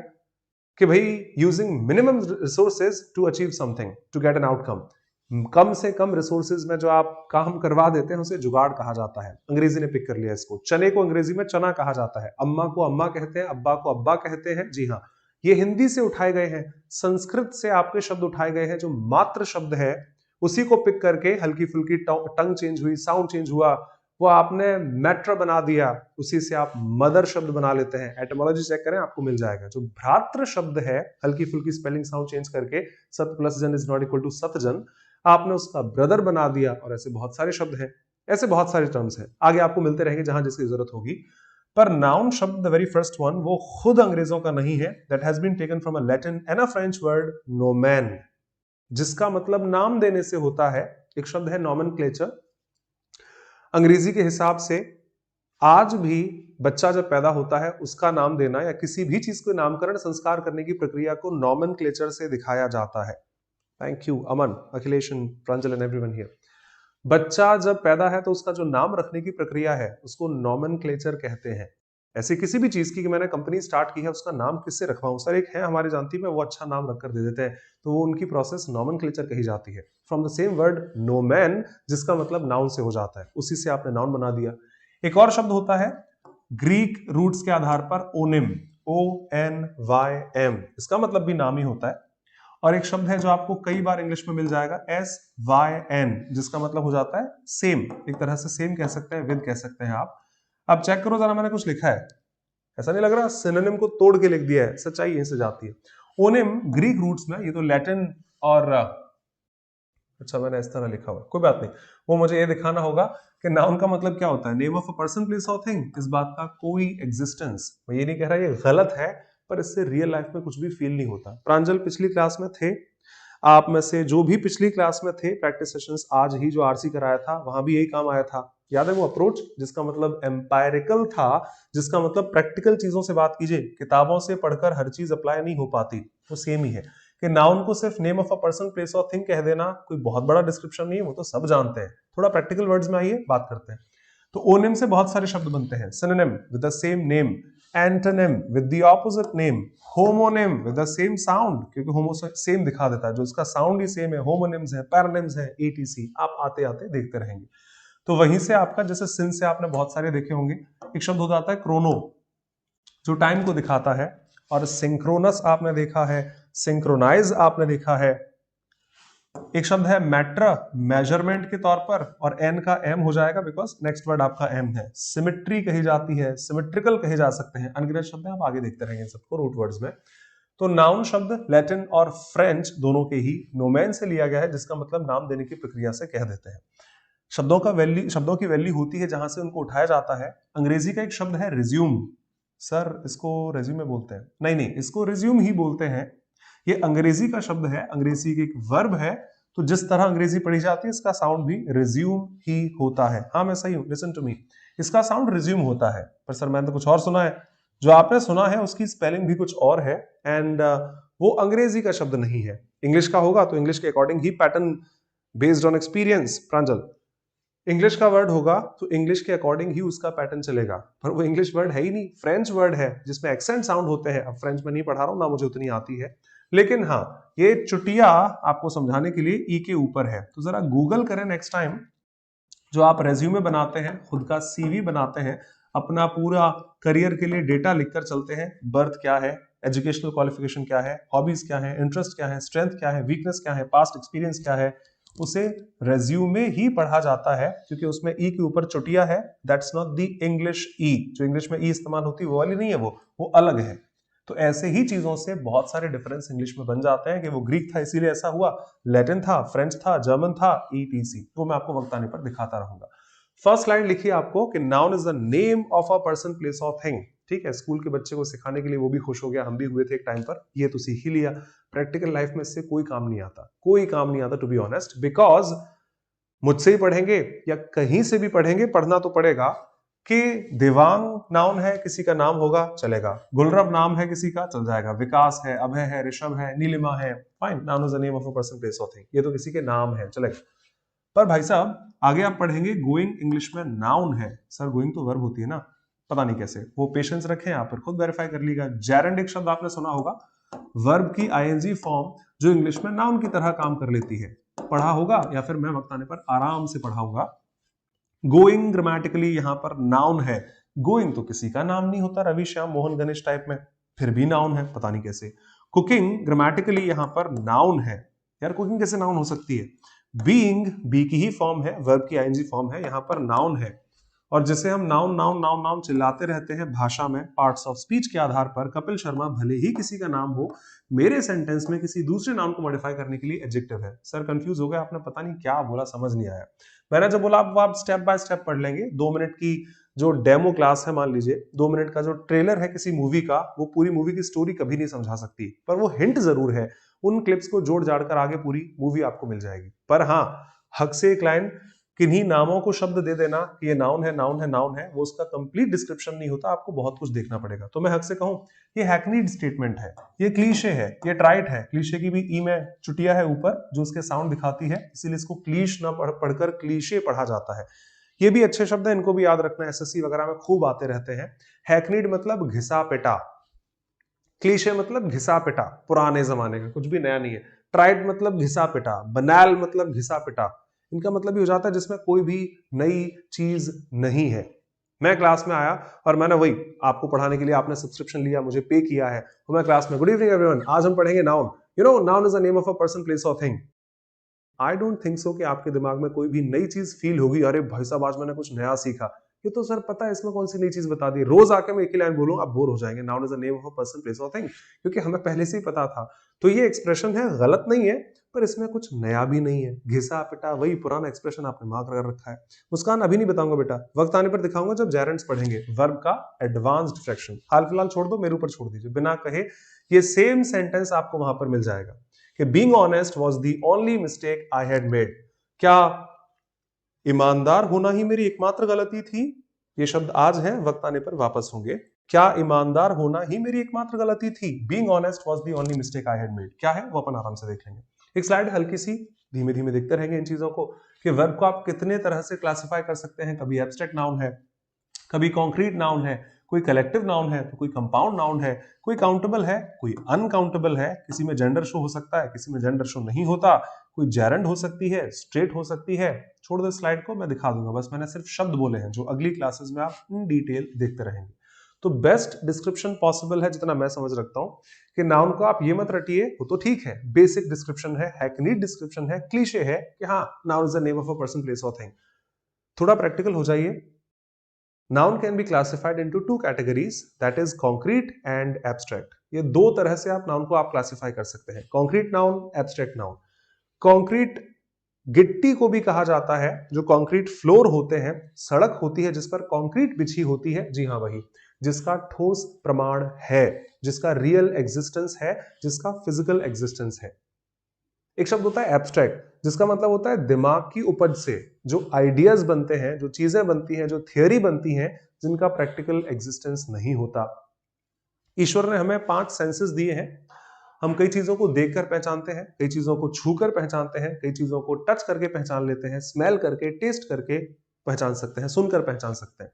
कि भाई using minimum resources to achieve something to get an outcome. कम से कम रिसोर्सेज में जो आप काम करवा देते हैं उसे जुगाड़ कहा जाता है। अंग्रेजी ने पिक कर लिया इसको। चने को अंग्रेजी में चना कहा जाता है, अम्मा को अम्मा कहते हैं, अब्बा को अब्बा कहते हैं। जी हाँ, ये हिंदी से उठाए गए हैं, संस्कृत से आपके शब्द उठाए गए हैं। जो मात्र शब्द है उसी को पिक करके हल्की फुल्की टंग चेंज हुई, साउंड चेंज हुआ, वो आपने मैटर बना दिया, उसी से आप मदर शब्द बना लेते हैं। एटमोलॉजी चेक करें, आपको मिल जाएगा। जो भ्रातृ शब्द है, हल्की फुल्की स्पेलिंग साउंड चेंज करके, सत प्लस जन इज नॉट इक्वल टू सतजन, आपने उसका ब्रदर बना दिया। और ऐसे बहुत सारे शब्द हैं, ऐसे बहुत सारे टर्म्स हैं, आगे आपको मिलते रहेंगे जहां जिसकी जरूरत होगी। पर नाउन शब्द, द वेरी फर्स्ट वन, वो खुद अंग्रेजों का नहीं है। That has been taken from a Latin and a French word nomen, जिसका मतलब नाम देने से होता है। एक शब्द है नॉमेनक्लेचर। अंग्रेजी के हिसाब से आज भी बच्चा जब पैदा होता है उसका नाम देना या किसी भी चीज को नामकरण संस्कार करने की प्रक्रिया को नॉमेनक्लेचर से दिखाया जाता है। Thank you Aman, Akhilesh, Pranjal and everyone here. बच्चा जब पैदा है तो उसका जो नाम रखने की प्रक्रिया है उसको नॉमेनक्लेचर कहते हैं। ऐसी किसी भी चीज की कि मैंने कंपनी स्टार्ट की है, उसका नाम किससे रखवाऊं? सर एक है हमारी जानती में, वो अच्छा नाम रखकर दे देते हैं, तो वो उनकी प्रोसेस नॉमेनक्लेचर कही जाती है। From the same word nomen, जिसका मतलब नाउन से हो जाता है, उसी से आपने नाउन बना दिया। एक और शब्द होता है ग्रीक रूट्स के आधार पर ओनिम। ONYM, इसका मतलब भी नाम ही होता है। और एक शब्द है जो आपको कई बार इंग्लिश में मिल जाएगा, SYN, जिसका मतलब हो जाता है सेम। एक तरह से सेम कह सकते हैं, विद कह सकते हैं आप। अब चेक करो जरा, मैंने कुछ लिखा है, ऐसा नहीं लग रहा सिनोनिम को तोड़ के लिख दिया है? सच्चाई यहीं से जाती है। ओनिम ग्रीक रूट्स में, ये तो लैटिन और अच्छा मैंने इस तरह लिखा हुआ, कोई बात नहीं, वो मुझे ये दिखाना होगा कि नाउन का मतलब क्या होता है। Name of a person, place और थिंग, इस बात का कोई एग्जिस्टेंस, मैं ये नहीं कह रहा ये गलत है, पर इससे रियल लाइफ में कुछ भी फील नहीं होता। प्रांजल पिछली क्लास में थे, आप में से जो भी पिछली क्लास में थे, प्रैक्टिस सेशंस आज ही जो आरसी कराया था वहां भी यही काम आया था। याद है वो अप्रोच जिसका मतलब एम्पायरिकल था, जिसका मतलब प्रैक्टिकल चीजों से बात कीजिए, किताबों से पढ़कर हर चीज अप्लाई नहीं हो पाती, वो सेम ही है कि नाउन को सिर्फ name of a person, place और थिंग कह देना कोई बहुत बड़ा डिस्क्रिप्शन नहीं है, वो तो सब जानते हैं। थोड़ा प्रैक्टिकल वर्ड्स में आइए बात करते हैं। तो ओनिम से बहुत सारे शब्द बनते हैं। Synonym with the same name, antonym with the opposite name, homonym with the same sound, क्योंकि होमो सेम दिखा देता है, जो इसका साउंड ही सेम है, होमोनिम्स है, पैरानिम्स है, एटीसी, आप आते आते देखते रहेंगे। तो वहीं से आपका, जैसे सिन से आपने बहुत सारे देखे होंगे, एक शब्द हो जाता है क्रोनो, जो टाइम को दिखाता है, और सिंक्रोनस आपने देखा है, सिंक्रोनाइज आपने देखा है। एक शब्द है मैट्र, मेजरमेंट के तौर पर, और एन का एम हो जाएगा बिकॉज नेक्स्ट वर्ड आपका एम है। सिमेट्री कही जाती है, सिमेट्रिकल कहे जा सकते हैं, अनगिनत शब्द है, आप आगे देखते रहेंगे सबको रूट वर्ड्स में। तो नाउन शब्द लैटिन और फ्रेंच दोनों के ही नोमेन से लिया गया है, जिसका मतलब नाम देने की प्रक्रिया से कह देते हैं। शब्दों की वैल्यू होती है जहां से उनको उठाया जाता है। अंग्रेजी का एक शब्द है रिज्यूम, सर इसको रेज्यूमे बोलते हैं, नहीं नहीं, इसको रिज्यूम ही बोलते हैं। ये अंग्रेजी का शब्द है, अंग्रेजी की एक वर्ब है, तो जिस तरह अंग्रेजी पढ़ी जाती है इसका साउंड भी रिज्यूम ही होता है। हाँ मैं सही हूं, लिसन टू मी, इसका साउंड रिज्यूम होता है। पर सर मैंने तो कुछ और सुना है। जो आपने सुना है उसकी स्पेलिंग भी कुछ और है, एंड वो अंग्रेजी का शब्द नहीं है, इंग्लिश का होगा तो इंग्लिश के according he pattern based on experience. Pranjal, English का वर्ड होगा तो इंग्लिश के अकॉर्डिंग ही उसका पैटर्न चलेगा, पर वो इंग्लिश वर्ड है ही नहीं, फ्रेंच वर्ड है जिसमें एक्सेंट साउंड होते हैं। अब फ्रेंच में नहीं पढ़ा रहा हूं ना, मुझे उतनी आती है, लेकिन हाँ ये चुटिया आपको समझाने के लिए ई के ऊपर है। तो जरा गूगल करें नेक्स्ट टाइम, जो आप रेज्यूमे बनाते हैं, खुद का सीवी बनाते हैं, अपना पूरा करियर के लिए डेटा लिखकर चलते हैं, बर्थ क्या है, एजुकेशनल क्वालिफिकेशन क्या है, हॉबीज क्या है, इंटरेस्ट क्या है, स्ट्रेंथ क्या है, वीकनेस क्या है, पास्ट एक्सपीरियंस क्या है, उसे रेज्यूमे ही पढ़ा जाता है, क्योंकि उसमें ई के ऊपर चुटिया है। दैट्स नॉट द इंग्लिश ई, जो इंग्लिश में ई इस्तेमाल होती है वो वाली नहीं है, वो अलग है। तो ऐसे ही चीजों से बहुत सारे डिफरेंस इंग्लिश में बन जाते हैं कि वो ग्रीक था इसीलिए ऐसा हुआ, लैटिन था, फ्रेंच था, जर्मन था, ईटीसी। वो मैं आपको वक्त आने पर दिखाता रहूंगा। फर्स्ट लाइन लिखिए आपको कि noun is the name of a person, place और थिंग। ठीक है, स्कूल के बच्चे को सिखाने के लिए वो भी खुश हो गया, हम भी हुए थे एक टाइम पर, ये तो सीख ही लिया। प्रैक्टिकल लाइफ में इससे कोई काम नहीं आता, कोई काम नहीं आता टू बी ऑनेस्ट, बिकॉज मुझसे ही पढ़ेंगे या कहीं से भी पढ़ेंगे, पढ़ना तो पड़ेगा कि देवांग नाउन है, किसी का नाम होगा चलेगा, गुलरब नाम है किसी का चल जाएगा, विकास है, अभय है, ऋषभ है, नीलिमा है, fine, noun is the name of a person, place और थिंग, ये तो किसी के नाम है चलेगा। पर भाई साहब आगे आप पढ़ेंगे गोइंग इंग्लिश में नाउन है। सर गोइंग तो वर्ब होती है ना, पता नहीं कैसे, वो पेशेंस रखें, आप फिर खुद वेरीफाई कर लीजिएगा। जेरेंड एक शब्द आपने सुना होगा, वर्ब की आईएनजी फॉर्म जो इंग्लिश में नाउन की तरह काम कर लेती है, पढ़ा होगा या फिर मैं वक्त आने पर आराम से पढ़ाऊंगा। गोइंग ग्रामेटिकली यहां पर नाउन है, गोइंग तो किसी का नाम नहीं होता, रवि श्याम मोहन गणेश टाइप में, फिर भी नाउन है, पता नहीं कैसे। कुकिंग ग्रामेटिकली यहां पर नाउन है, यार कुकिंग कैसे नाउन हो सकती है। बीइंग बी की ही फॉर्म है, वर्ब की आईएनजी फॉर्म है, यहां पर नाउन है। और जिसे हम नाउन नाउन नाउन नाउन चिल्लाते रहते हैं भाषा में पार्ट्स ऑफ स्पीच के आधार पर, कपिल शर्मा भले ही किसी का नाम हो, मेरे सेंटेंस में किसी दूसरे नाम को मॉडिफाई करने के लिए एडजेक्टिव है। सर कंफ्यूज हो गया आपने, पता नहीं क्या बोला, समझ नहीं आया। मैंने जब बोला आप स्टेप बाय स्टेप पढ़ लेंगे, 2 मिनट की जो डेमो क्लास है, मान लीजिए 2 मिनट का जो ट्रेलर है किसी मूवी का, वो पूरी मूवी की स्टोरी कभी नहीं समझा सकती, पर वो हिंट जरूर है, उन क्लिप्स को जोड़ जाड़ कर आगे पूरी मूवी आपको मिल जाएगी। पर हाँ, हक से एक लाइन, किन्हीं नामों को शब्द दे देना कि ये नाउन है नाउन है नाउन है, वो उसका कंप्लीट डिस्क्रिप्शन नहीं होता, आपको बहुत कुछ देखना पड़ेगा। तो मैं हक से कहूं ये हैकनीड स्टेटमेंट है, ये क्लीशे है, ये ट्राइट है, क्लीशे की भी ई में चुटिया है ऊपर जो उसके साउंड दिखाती है, इसीलिए इसको क्लीश ना पढ़कर क्लीशे पढ़ा जाता है। ये भी अच्छे शब्द है, इनको भी याद रखना, एसएससी वगैरह में खूब आते रहते हैं। हैकनीड मतलब घिसा पिटा, क्लीशे मतलब घिसा पिटा, पुराने जमाने का, कुछ भी नया नहीं है। ट्राइड मतलब घिसा पिटा, बनाल मतलब घिसा पिटा, इनका मतलब ये हो जाता है जिसमें कोई भी नई चीज नहीं है। मैं क्लास में आया और मैंने वही आपको पढ़ाने के लिए आपने सब्सक्रिप्शन लिया, मुझे पे किया है, तो मैं क्लास में गुड इवनिंग एवरीवन, आज हम पढ़ेंगे noun. You know noun is the name of a person, place और thing. I don't think so कि आपके दिमाग में कोई भी नई चीज फील होगी, अरे भाई साहब आज मैंने कुछ नया सीखा। ये तो सर पता है, इसमें कौन सी नई चीज बता दी। रोज आके मैं एक ही लाइन बोलूं आप बोर हो जाएंगे, noun is the name of a person, place और थिंग, क्योंकि हमें पहले से ही पता था। तो ये एक्सप्रेशन है, गलत नहीं है, पर इसमें कुछ नया भी नहीं है। घिसा पिटा वही पुराना एक्सप्रेशन आपने मार्क कर रखा है। मुस्कान अभी नहीं बताऊंगा बेटा, वक्त आने पर दिखाऊंगा जब जेरेंट्स पढ़ेंगे। वर्ब का एडवांस्ड फ्रैक्शन हाल फिलहाल छोड़ दो, मेरे ऊपर छोड़ दीजिए, बिना कहे ये सेम सेंटेंस आपको वहां पर मिल जाएगा कि being honest was the only mistake I had made. क्या ईमानदार होना ही मेरी एकमात्र गलती थी? ये शब्द आज है, वक्त आने पर वापस होंगे। क्या ईमानदार होना ही मेरी एकमात्र गलती थी? Being honest was the only mistake I had made. क्या है वो अपन आराम से देख लेंगे। एक स्लाइड हल्की सी, धीमे धीमे देखते रहेंगे इन चीजों को कि वर्ब को आप कितने तरह से क्लासिफाई कर सकते हैं। कभी एब्स्ट्रैक्ट नाउन है, कभी कॉन्क्रीट नाउन है, कोई कलेक्टिव नाउन है, तो कोई कंपाउंड नाउन है, कोई काउंटेबल है, कोई अनकाउंटेबल है, किसी में जेंडर शो हो सकता है, किसी में जेंडर शो नहीं होता, कोई जेरेंड हो सकती है, स्ट्रेट हो सकती है। छोड़ दो स्लाइड को, मैं दिखा दूंगा, बस मैंने सिर्फ शब्द बोले हैं जो अगली क्लासेस में आप इन डिटेल देखते रहेंगे। तो बेस्ट डिस्क्रिप्शन पॉसिबल है जितना मैं समझ रखता हूं कि नाउन को आप ये मत रटिए, वो तो ठीक है, बेसिक डिस्क्रिप्शन है, हैकनीड डिस्क्रिप्शन है, क्लीशे है कि हाँ noun is the name of a person, place और थिंग। थोड़ा प्रैक्टिकल हो जाइए। Noun can be classified into two categories, that is concrete and abstract. ये दो तरह से आप नाउन को आप क्लासिफाई कर सकते हैं, concrete noun, abstract noun. concrete गिट्टी को भी कहा जाता है, जो कंक्रीट फ्लोर होते हैं, सड़क होती है जिस पर कंक्रीट बिछी होती है, जी हाँ वही, जिसका ठोस प्रमाण है, जिसका रियल एग्जिस्टेंस है, जिसका फिजिकल एग्जिस्टेंस है। एक शब्द होता है एब्स्ट्रैक्ट, जिसका मतलब होता है दिमाग की उपज से जो आइडियाज बनते हैं, जो चीजें बनती हैं, जो थियोरी बनती हैं, जिनका प्रैक्टिकल एग्जिस्टेंस नहीं होता। ईश्वर ने हमें 5 सेंसेस दिए हैं। हम कई चीजों को देखकर पहचानते हैं, कई चीजों को छूकर पहचानते हैं, कई चीजों को टच करके पहचान लेते हैं, स्मेल करके, टेस्ट करके पहचान सकते हैं, सुनकर पहचान सकते हैं।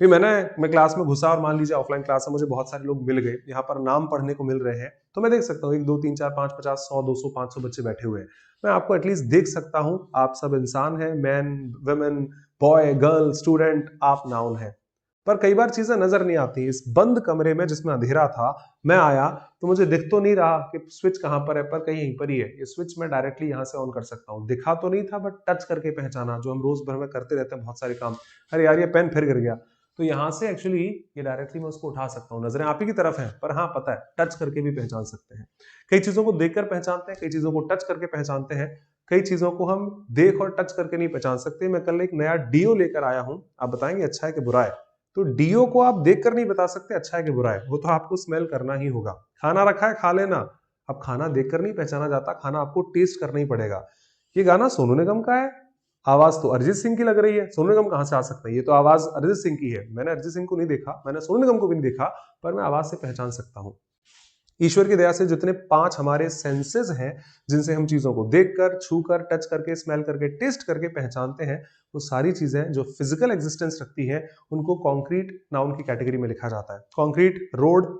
फिर मैं क्लास में घुसा और मान लीजिए ऑफलाइन क्लास में मुझे बहुत सारे लोग मिल गए, यहाँ पर नाम पढ़ने को मिल रहे हैं, तो मैं देख सकता हूँ 1 2 3 4 5 50 100 200 500 बच्चे बैठे हुए हैं। मैं आपको एटलीस्ट देख सकता हूँ, आप सब इंसान हैं, man women boy girl student, आप नाउन है। पर कई बार चीजें नजर नहीं आती। इस बंद कमरे में जिसमें अंधेरा था, मैं आया तो मुझे दिख तो नहीं रहा कि स्विच कहां पर है, पर कहीं यहीं पर ही है। ये स्विच मैं डायरेक्टली यहां से ऑन कर सकता हूं। दिखा तो नहीं था, बट टच करके पहचाना, जो हम रोज भर में करते रहते हैं बहुत सारे काम। अरे यार ये पेन फिर गिर गया, तो यहां से एक्चुअली ये डायरेक्टली मैं उसको उठा सकता हूँ। नजरें आप ही की तरफ हैं, पर हाँ पता है टच करके भी पहचान सकते हैं। कई चीजों को देखकर पहचानते हैं, कई चीजों को टच करके पहचानते हैं, कई चीजों को हम देख और टच करके नहीं पहचान सकते। मैं कल एक नया डीओ लेकर आया हूं, आप बताएंगे अच्छा है कि बुरा है। तो डीओ को आप देखकर नहीं बता सकते अच्छा है कि बुरा है, वो तो आपको स्मेल करना ही होगा। खाना रखा है खा लेना, अब खाना देखकर नहीं पहचाना जाता, खाना आपको टेस्ट करना ही पड़ेगा। ये गाना सोनू निगम का है, आवाज तो अरिजीत सिंह की लग रही है, सोनू निगम कहां से आ सकता है, ये तो आवाज अरिजीत सिंह की है। मैंने अरिजीत सिंह को नहीं देखा, मैंने सोनू निगम को भी नहीं देखा, पर मैं आवाज से पहचान सकता हूं। ईश्वर की दया से जितने 5 हमारे सेंसेस हैं, जिनसे हम चीजों को देखकर, छूकर, टच करके, स्मेल करके, टेस्ट करके पहचानते हैं, वो सारी चीजें जो फिजिकल एग्जिस्टेंस रखती है, उनको कॉन्क्रीट नाउन की कैटेगरी में लिखा जाता है। कॉन्क्रीट रोड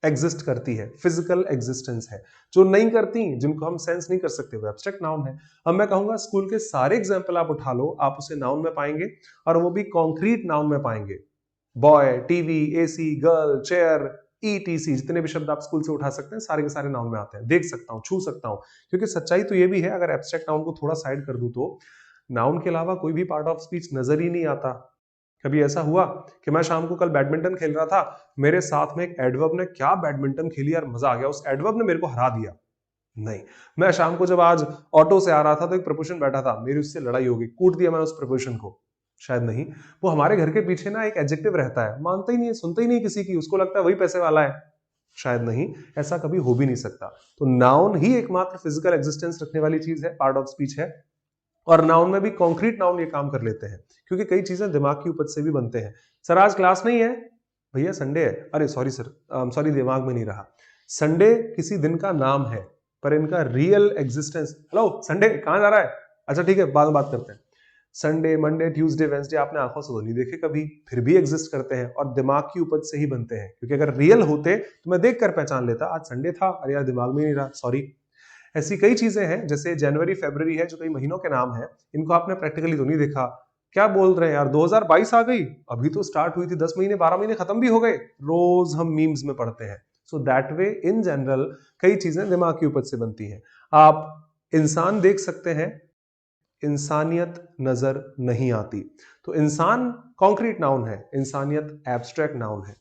एग्जिस्ट करती है, फिजिकल एग्जिस्टेंस है। जो नहीं करती, जिनको हम सेंस नहीं कर सकते, वो एब्स्ट्रैक्ट नाउन है। अब मैं कहूंगा स्कूल के सारे एग्जाम्पल आप उठा लो, आप उसे नाउन में पाएंगे, और वो भी कॉन्क्रीट नाउन में पाएंगे। Boy, TV, AC, girl, chair, etc, जितने भी शब्द आप स्कूल से उठा सकते हैं, सारे के सारे नाउन में आते हैं। देख सकता हूं, छू सकता हूं, क्योंकि सच्चाई तो ये भी है, अगर एब्स्ट्रैक्ट नाउन को थोड़ा साइड कर दूं तो नाउन के अलावा कोई भी पार्ट ऑफ स्पीच नजर ही नहीं आता। कभी ऐसा हुआ कि मैं शाम को कल बैडमिंटन खेल रहा था, मेरे साथ में एक एडवर्ब ने क्या बैडमिंटन खेली यार, मजा आ गया, उस एडवर्ब ने मेरे को हरा दिया? नहीं। मैं शाम को जब आज ऑटो से आ रहा था तो एक प्रपोजन बैठा था, मेरी उससे लड़ाई होगी, कूट दिया मैंने उस प्रपोजन को? शायद नहीं। वो हमारे घर के पीछे ना एक एडजेक्टिव रहता है, मानता ही नहीं है, सुनता ही नहीं किसी की, उसको लगता है वही पैसे वाला है। शायद नहीं, ऐसा कभी हो भी नहीं सकता। तो नाउन ही एकमात्र फिजिकल एग्जिस्टेंस रखने वाली चीज है, पार्ट ऑफ स्पीच है। और नाउन में भी कॉन्क्रीट नाउन ये काम कर लेते हैं, क्योंकि कई चीजें दिमाग की उपज से भी बनते हैं। सर आज क्लास नहीं है, भैया संडे है। अरे सॉरी सर, सॉरी दिमाग में नहीं रहा। संडे किसी दिन का नाम है, पर इनका रियल एग्जिस्टेंस, हेलो संडे कहां जा रहा है, अच्छा ठीक है बाद में बात करते हैं। संडे, मंडे, ट्यूसडे, वेंसडे आपने आंखों से तो नहीं देखे कभी, फिर भी एग्जिस्ट करते हैं और दिमाग की उपज से ही बनते हैं। क्योंकि अगर रियल होते तो मैं देखकर पहचान लेता, आज संडे था, अरे यार दिमाग में नहीं रहा, सॉरी। ऐसी कई चीजें हैं, जैसे जनवरी, फरवरी है, जो कई महीनों के नाम हैं, इनको आपने प्रैक्टिकली तो नहीं देखा, क्या बोल रहे हैं यार, 2022 आ गई, अभी तो स्टार्ट हुई थी, 10 महीने 12 महीने खत्म भी हो गए। रोज हम मीम्स में पढ़ते हैं। So that way in general कई चीजें दिमाग की उपज से बनती हैं। आप इंसान देख सकते हैं, इंसानियत नजर नहीं आती। तो इंसान कॉन्क्रीट नाउन है, इंसानियत एब्स्ट्रैक्ट नाउन है।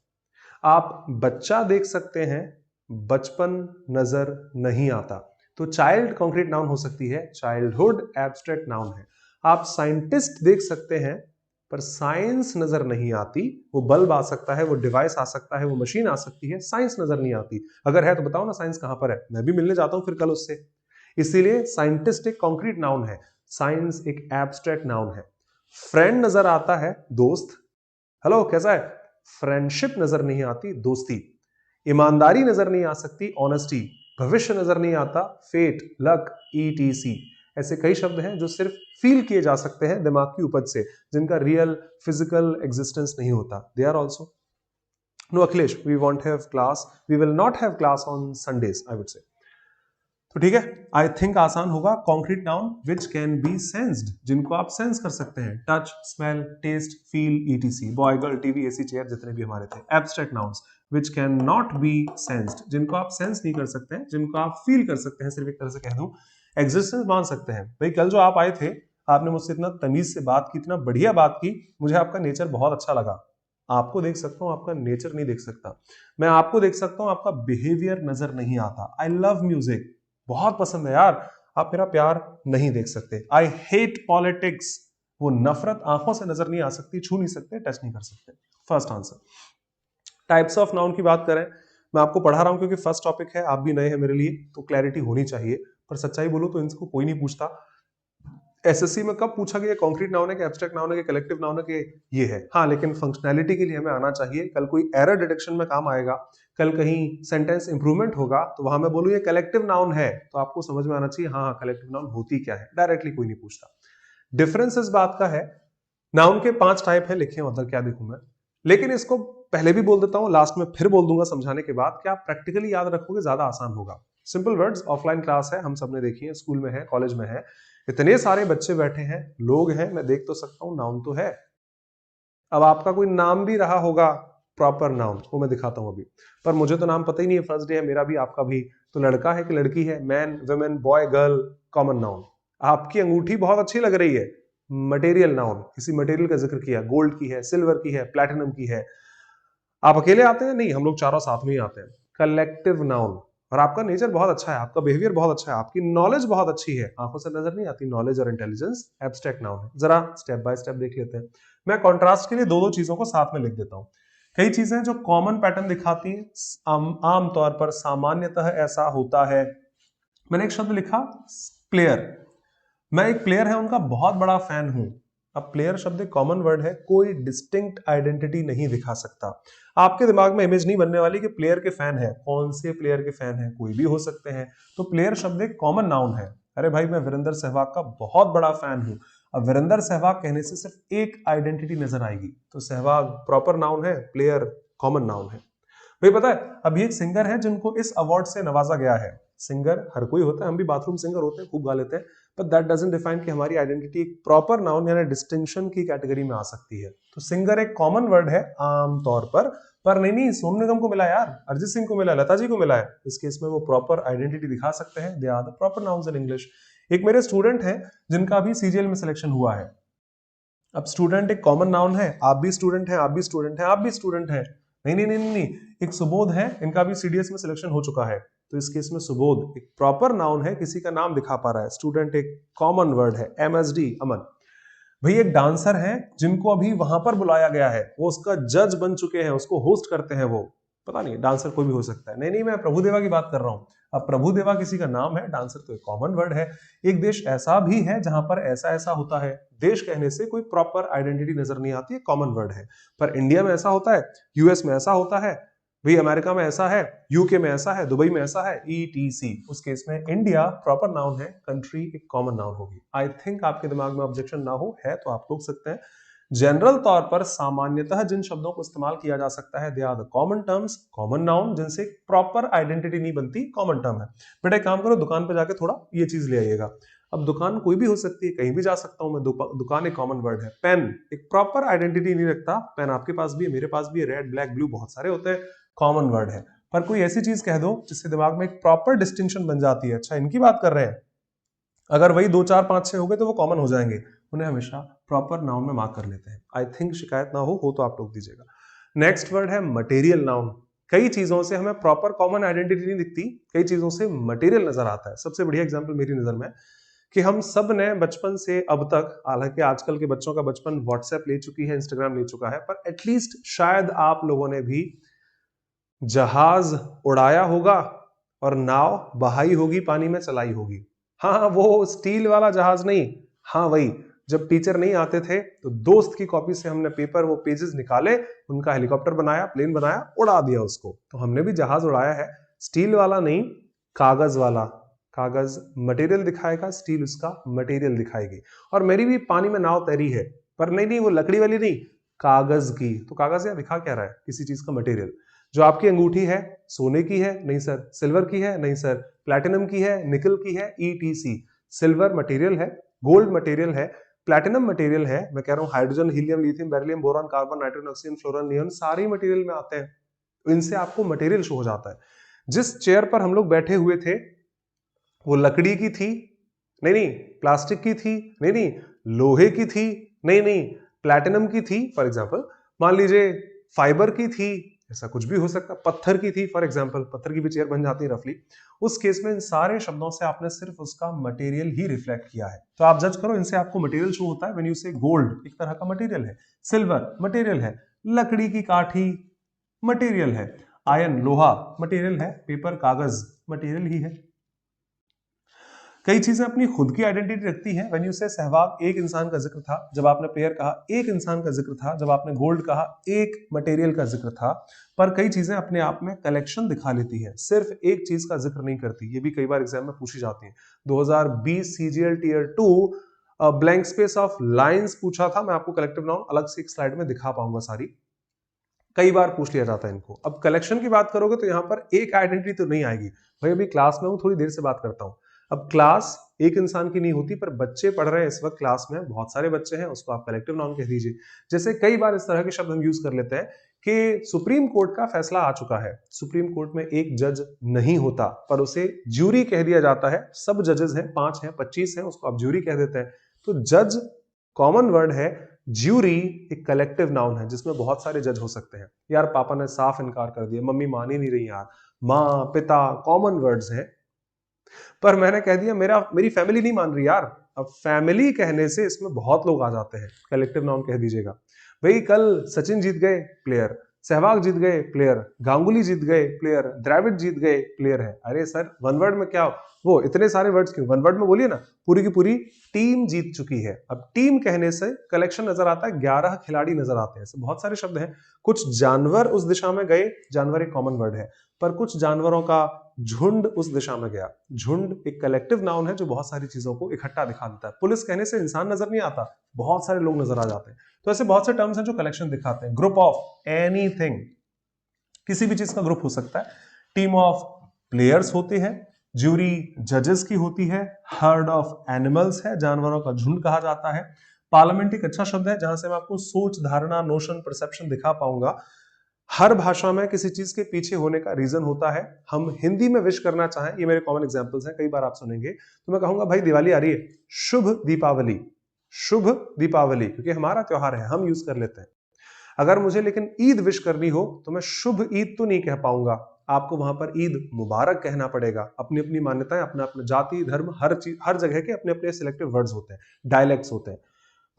आप बच्चा देख सकते हैं, बचपन नजर नहीं आता। तो चाइल्ड कॉन्क्रीट नाउन हो सकती है, चाइल्डहुड एब्स्ट्रैक्ट नाउन है। आप साइंटिस्ट देख सकते हैं, पर साइंस नजर नहीं आती। वो बल्ब आ सकता है, वो डिवाइस आ सकता है, वो मशीन आ सकती है, साइंस नजर नहीं आती। अगर है तो बताओ ना साइंस कहां पर है, मैं भी मिलने जाता हूं फिर कल उससे। इसीलिए साइंटिस्ट एक कॉन्क्रीट नाउन है, साइंस एक एब्स्ट्रैक्ट नाउन है। फ्रेंड नजर आता है, दोस्त, हेलो कैसा है, फ्रेंडशिप नजर नहीं आती, दोस्ती। ईमानदारी नजर नहीं आ सकती, ऑनेस्टी। भविष्य नजर नहीं आता, फेट, लक, ईटीसी। ऐसे कई शब्द हैं जो सिर्फ फील किए जा सकते हैं दिमाग की उपज से, जिनका रियल फिजिकल एग्जिस्टेंस नहीं होता। They are also no Akhilesh, we won't have class, we will not have class on Sundays, I would say. तो ठीक है, आई थिंक आसान होगा। Concrete noun which can be sensed, जिनको आप सेंस कर सकते हैं, touch, smell, taste, feel, etc. Boy, girl, TV, AC, chair, जितने भी हमारे थे। Abstract nouns which can not be sensed, जिनको आप सेंस नहीं कर सकते हैं, जिनको आप फील कर सकते हैं, सिर्फ एक तरह से कह दूं एग्जिस्टेंस मान सकते हैं। भाई कल जो आप आए थे, आपने मुझसे इतना तमीज से बात की, इतना बढ़िया बात की, मुझे आपका नेचर बहुत अच्छा लगा। आपको देख सकता हूं, आपका नेचर नहीं देख सकता। मैं आपको देख सकता हूं, आपका बिहेवियर नजर नहीं आता। आई लव म्यूजिक, बहुत पसंद है यार, आप मेरा प्यार नहीं देख सकते। आई हेट पॉलिटिक्स, वो नफरत आंखों से नजर नहीं आ सकती, छू नहीं सकते, टच नहीं कर सकते। First answer. Types of noun की बात करें, मैं आपको पढ़ा रहा हूं क्योंकि फर्स्ट टॉपिक है, आप भी नए हैं मेरे लिए, तो क्लैरिटी होनी चाहिए। पर सच्चाई बोलो तो इनको कोई नहीं पूछता। एसएससी में कब पूछा गया कॉन्क्रीट नाउन है कि एब्स्ट्रैक्ट नाउन है कि कलेक्टिव नाउन है कि ये है। हाँ, लेकिन फंक्शनैलिटी के लिए हमें आना चाहिए, कल कोई एरर डिटेक्शन में काम आएगा, कल कहीं सेंटेंस इंप्रूवमेंट होगा, तो वहां मैं बोलूं ये कलेक्टिव नाउन है, तो आपको समझ में आना चाहिए हाँ हाँ कलेक्टिव नाउन होती क्या है। डायरेक्टली कोई नहीं पूछता। डिफरेंस इस बात का है, नाउन के 5 टाइप है, लिखे उधर क्या देखूं मैं, लेकिन इसको पहले भी बोल देता हूं, लास्ट में फिर बोल दूंगा समझाने के बाद, क्या आप प्रैक्टिकली याद रखोगे ज्यादा आसान होगा। सिंपल वर्ड्स, ऑफलाइन क्लास है, हम सबने देखी है, स्कूल में है, कॉलेज में है, इतने सारे बच्चे बैठे हैं, लोग हैं, मैं देख तो सकता हूं, नाउन तो है। अब आपका कोई नाम भी रहा होगा प्रॉपर नाउन, वो मैं दिखाता हूं अभी, पर मुझे तो नाम पता ही नहीं है, फर्स्ट डे है मेरा भी आपका भी, तो लड़का है कि लड़की है, man, women, boy, girl, common noun. आपकी अंगूठी बहुत अच्छी लग रही है, मटेरियल नाउन, किसी मटेरियल का जिक्र किया, गोल्ड की है, सिल्वर की है, प्लैटिनम की है। आप अकेले आते हैं, नहीं, हम लोग चारों साथ में ही आते हैं। Collective noun. और आपका नेचर बहुत अच्छा है, आपका बिहेवियर बहुत अच्छा है, आपकी नॉलेज बहुत अच्छी है, आंखों से नजर नहीं आती, नॉलेज और इंटेलिजेंस एब्स्ट्रैक्ट नाउन है। जरा स्टेप बाय स्टेप देख लेते हैं। मैं कॉन्ट्रास्ट के लिए दो दो चीजों को साथ में लिख देता हूं। कई चीजें जो कॉमन पैटर्न दिखाती हैं, आम तौर पर सामान्यतः ऐसा होता है। मैंने एक शब्द लिखा प्लेयर, मैं एक प्लेयर है उनका बहुत बड़ा फैन हूं। अब प्लेयर शब्द एक कॉमन वर्ड है, कोई डिस्टिंक्ट आइडेंटिटी नहीं दिखा सकता। आपके दिमाग में इमेज नहीं बनने वाली कि प्लेयर के फैन है, कौन से प्लेयर के फैन है, कोई भी हो सकते हैं। तो प्लेयर शब्द एक कॉमन नाउन है। अरे भाई मैं वीरेंद्र सहवाग का बहुत बड़ा फैन हूं। अब वीरेंद्र सहवाग कहने से सिर्फ एक आइडेंटिटी नजर आएगी, तो सहवाग प्रॉपर नाउन है, प्लेयर कॉमन नाउन है। भाई पता है, अभी एक सिंगर है जिनको इस अवार्ड से नवाजा गया है। सिंगर हर कोई होता है, हम भी बाथरूम सिंगर होते हैं, खूब गा लेते हैं, बट दैट डजंट डिफाइन कि हमारी आइडेंटिटी एक प्रॉपर नाउन यानी डिस्टिंक्शन की कैटेगरी में आ सकती है। तो सिंगर एक कॉमन वर्ड है आम तौर पर नहीं नहीं, सोनू निगम को मिला यार, अरिजीत सिंह को मिला, लता जी को मिला है, इस केस में वो प्रॉपर आइडेंटिटी दिखा सकते हैं, they are the proper nouns in English. एक मेरे स्टूडेंट हैं जिनका भी सीजीएल में सिलेक्शन हुआ है। अब स्टूडेंट एक कॉमन नाउन है, आप भी स्टूडेंट हैं, आप भी स्टूडेंट हैं, आप भी स्टूडेंट हैं, नहीं नहीं नहीं नहीं, नहीं। एक सुबोध है, इनका भी सीडीएस में सिलेक्शन हो चुका है, तो इस केस में सुबोध एक प्रॉपर नाउन है, किसी का नाम दिखा पा रहा है। स्टूडेंट एक कॉमन वर्ड है, एमएसडी, अमन। भाई एक डांसर है जिनको अभी वहां पर बुलाया गया है, वो उसका जज बन चुके हैं, उसको होस्ट करते हैं, वो पता नहीं, डांसर कोई भी हो सकता है, नहीं नहीं, मैं प्रभुदेवा की बात कर रहा हूं। अब प्रभुदेवा किसी का नाम है, डांसर तो एक कॉमन वर्ड है। एक देश ऐसा भी है जहां पर ऐसा ऐसा होता है, देश कहने से कोई प्रॉपर आइडेंटिटी नजर नहीं आती है, कॉमन वर्ड है। पर इंडिया में ऐसा होता है, यूएस में ऐसा होता है, भाई अमेरिका में ऐसा है, यूके में ऐसा है, दुबई में ऐसा है, ईटीसी। उस केस में इंडिया प्रॉपर नाउन है, कंट्री एक कॉमन नाउन होगी। आई थिंक आपके दिमाग में ऑब्जेक्शन ना हो, है तो आप रोक सकते हैं। जनरल तौर पर सामान्यतः जिन शब्दों को इस्तेमाल किया जा सकता है, they are the common terms, common noun, जिनसे प्रॉपर आइडेंटिटी नहीं बनती, कॉमन टर्म है। बेटा एक काम करो, दुकान पे जाके थोड़ा ये चीज ले आइएगा, अब दुकान कोई भी हो सकती है, कहीं भी जा सकता हूं मैं, दुकान एक कॉमन वर्ड है। पेन एक प्रॉपर आइडेंटिटी नहीं रखता, पेन आपके पास भी है, मेरे पास भी है, रेड ब्लैक ब्लू बहुत सारे होते हैं, कॉमन वर्ड है। पर कोई ऐसी चीज कह दो जिससे दिमाग में एक प्रॉपर डिस्टिंक्शन बन जाती है, अच्छा इनकी बात कर रहे हैं, अगर वही 2 4 5 6 हो गए तो वो कॉमन हो जाएंगे, उन्हें हमेशा प्रॉपर नाउन में मार्क कर लेते हैं। आई थिंक शिकायत ना हो तो आप टोक दीजिएगा। नेक्स्ट वर्ड है मटेरियल नाउन। कई चीजों से हमें प्रॉपर कॉमन आइडेंटिटी नहीं दिखती, कई चीजों से मटेरियल नजर आता है। सबसे बढ़िया एग्जांपल मेरी नजर में कि हम सब ने बचपन से अब तक, हालांकि आजकल के बच्चों का बचपन व्हाट्सएप ले चुकी है, इंस्टाग्राम ले चुका है, पर एटलीस्ट शायद आप लोगों ने भी जहाज उड़ाया होगा और नाव बहाई होगी, पानी में चलाई होगी। हाँ, वो स्टील वाला जहाज नहीं, हाँ वही, जब टीचर नहीं आते थे तो दोस्त की कॉपी से हमने पेपर, वो पेजेस निकाले, उनका हेलीकॉप्टर बनाया, प्लेन बनाया, उड़ा दिया उसको। तो हमने भी जहाज उड़ाया है, स्टील वाला नहीं, कागज वाला। कागज मटेरियल दिखाएगा, स्टील उसका मटेरियल दिखाएगी। और मेरी भी पानी में नाव तैरी है, पर नहीं वो लकड़ी वाली नहीं, कागज की। तो कागज यहां दिखा क्या रहा है, किसी चीज का मटेरियल। जो आपकी अंगूठी है सोने की है, नहीं सर। सिल्वर की है, नहीं सर। प्लैटिनम की है, निकल की है, ETC। सिल्वर मटेरियल है, गोल्ड मटेरियल है, प्लैटिनम मटेरियल है, मैं कह रहा हूं hydrogen, helium, lithium, beryllium, boron, carbon, nitrogen, oxygen, fluorine, neon, सारे मटेरियल में आते हैं। इनसे आपको मटेरियल शो हो जाता है। जिस चेयर पर हम लोग बैठे हुए थे वो लकड़ी की थी, नहीं नहीं, प्लास्टिक की थी, नहीं नहीं, लोहे की थी, नहीं नहीं, प्लैटिनम की थी फॉर एग्जांपल, मान लीजिए फाइबर की थी, ऐसा कुछ भी हो सकता, पत्थर की थी फॉर एग्जांपल, पत्थर की भी चेयर बन जाती है रफली। उस केस में इन सारे शब्दों से आपने सिर्फ उसका मटेरियल ही रिफ्लेक्ट किया है। तो आप जज करो, इनसे आपको मटेरियल शो होता है। व्हेन यू से गोल्ड, एक तरह का मटेरियल है, सिल्वर मटेरियल है, लकड़ी की काठी मटेरियल है, आयरन लोहा मटेरियल है, पेपर कागज मटेरियल ही है। कई चीजें अपनी खुद की आइडेंटिटी रखती हैं। व्हेन यू से सहवाग, एक इंसान का जिक्र था। जब आपने पेयर कहा, एक इंसान का जिक्र था। जब आपने गोल्ड कहा, एक मटेरियल का जिक्र था। पर कई चीजें अपने आप में कलेक्शन दिखा लेती है, सिर्फ एक चीज का जिक्र नहीं करती। ये भी कई बार एग्जाम में पूछी जाती है। 2020 CGL Tier 2 blank space of lines पूछा था। मैं आपको कलेक्टिव नाउन अलग से एक स्लाइड में दिखा पाऊंगा सारी, कई बार पूछ लिया जाता है इनको। अब कलेक्शन की बात करोगे तो यहां पर एक आइडेंटिटी तो नहीं आएगी। भाई अभी क्लास में हूं, थोड़ी देर से बात करता हूं। अब क्लास एक इंसान की नहीं होती, पर बच्चे पढ़ रहे हैं इस वक्त क्लास में, बहुत सारे बच्चे हैं, उसको आप कलेक्टिव नाउन कह दीजिए। जैसे कई बार इस तरह के शब्द हम यूज कर लेते हैं कि सुप्रीम कोर्ट का फैसला आ चुका है। सुप्रीम कोर्ट में एक जज नहीं होता, पर उसे ज्यूरी कह दिया जाता है। सब जजेस हैं, 5 हैं, 25 हैं, उसको आप ज्यूरी कह देते हैं। तो जज कॉमन वर्ड है, ज्यूरी एक कलेक्टिव नाउन है जिसमें बहुत सारे जज हो सकते हैं। यार पापा ने साफ इनकार कर दिया, मम्मी मान ही नहीं रही यार, माँ पिता कॉमन वर्ड्स हैं, पर मैंने कह दिया मेरी फैमिली नहीं मान रही यार। अब फैमिली कहने से इसमें बहुत लोग आ जाते हैं, कलेक्टिव नाउन कह दीजिएगा। भाई कल सचिन जीत गए, प्लेयर। सहवाग जीत गए, प्लेयर। गांगुली जीत गए, प्लेयर। द्रविड़ जीत गए, प्लेयर है। अरे सर वन वर्ड में क्या, वो इतने सारे वर्ड्स क्यों, वन वर्ड में बोलिए ना। पूरी की पूरी टीम जीत चुकी है। अब टीम कहने से कलेक्शन नजर आता है, 11 खिलाड़ी नजर आते हैं। बहुत सारे शब्द हैं। कुछ जानवर उस दिशा में गए, जानवर एक कॉमन वर्ड है, पर कुछ जानवरों का झुंड उस दिशा में गया। झुंड एक कलेक्टिव नाउन है जो बहुत सारी चीजों को इकट्ठा दिखा देता है। पुलिस कहने से इंसान नजर नहीं आता, बहुत सारे लोग नजर आ जाते हैं। तो ऐसे बहुत से टर्म्स हैं जो कलेक्शन दिखाते हैं। ग्रुप ऑफ एनीथिंग, किसी भी चीज का ग्रुप हो सकता है। टीम ऑफ प्लेयर्स होते हैं। ज्यूरी जजेस की होती है। हर्ड ऑफ एनिमल्स है, जानवरों का झुंड कहा जाता है। पार्लियामेंट एक अच्छा शब्द है जहां से मैं आपको सोच, धारणा, नोशन, परसेप्शन दिखा पाऊंगा। हर भाषा में किसी चीज के पीछे होने का रीजन होता है। हम हिंदी में विश करना चाहें, ये मेरे कॉमन एग्जांपल्स हैं, कई बार आप सुनेंगे, तो मैं कहूंगा भाई दिवाली आ रही है, शुभ दीपावली, शुभ दीपावली, क्योंकि हमारा त्योहार है, हम यूज कर लेते हैं। अगर मुझे लेकिन ईद विश करनी हो तो मैं शुभ ईद तो नहीं कह पाऊंगा, आपको वहां पर ईद मुबारक कहना पड़ेगा। अपनी अपनी मान्यताएं, अपना अपना जाति धर्म, हर चीज, हर जगह के अपने अपने सिलेक्टिव वर्ड्स होते हैं, डायलेक्ट्स होते हैं।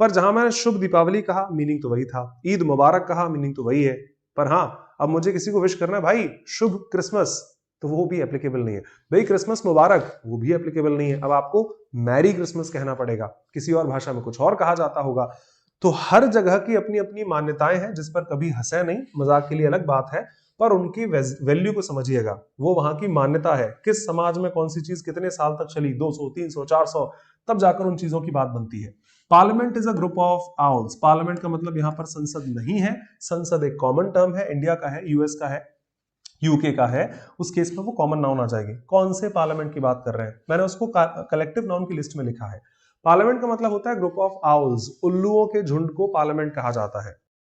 पर जहां मैंने शुभ दीपावली कहा, मीनिंग तो वही था। ईद मुबारक कहा, मीनिंग तो वही है। पर हाँ, अब मुझे किसी को विश करना है भाई शुभ क्रिसमस, तो वो भी एप्लीकेबल नहीं है। भाई क्रिसमस मुबारक, वो भी एप्लीकेबल नहीं है। अब आपको मैरी क्रिसमस कहना पड़ेगा, किसी और भाषा में कुछ और कहा जाता होगा। तो हर जगह की अपनी अपनी मान्यताएं हैं, जिस पर कभी हंसे नहीं, मजाक के लिए अलग बात है, पर उनकी वैल्यू को समझिएगा। वो वहां की मान्यता है, किस समाज में कौन सी चीज कितने साल तक चली, 200, 300, 400, तब जाकर उन चीजों की बात बनती है। Parliament is a group of owls. Parliament का मतलब यहां पर संसद नहीं है, संसद एक कॉमन टर्म है, इंडिया का है, यूएस का है। यूके का है, उस केस में वो कॉमन नाउन आ जाएगी। कौन से पार्लियामेंट की बात कर रहे हैं, मैंने उसको कलेक्टिव नाउन की लिस्ट में लिखा है। पार्लियामेंट का मतलब होता है ग्रुप ऑफ आउल्स, उल्लुओं के झुंड को पार्लियामेंट कहा जाता है।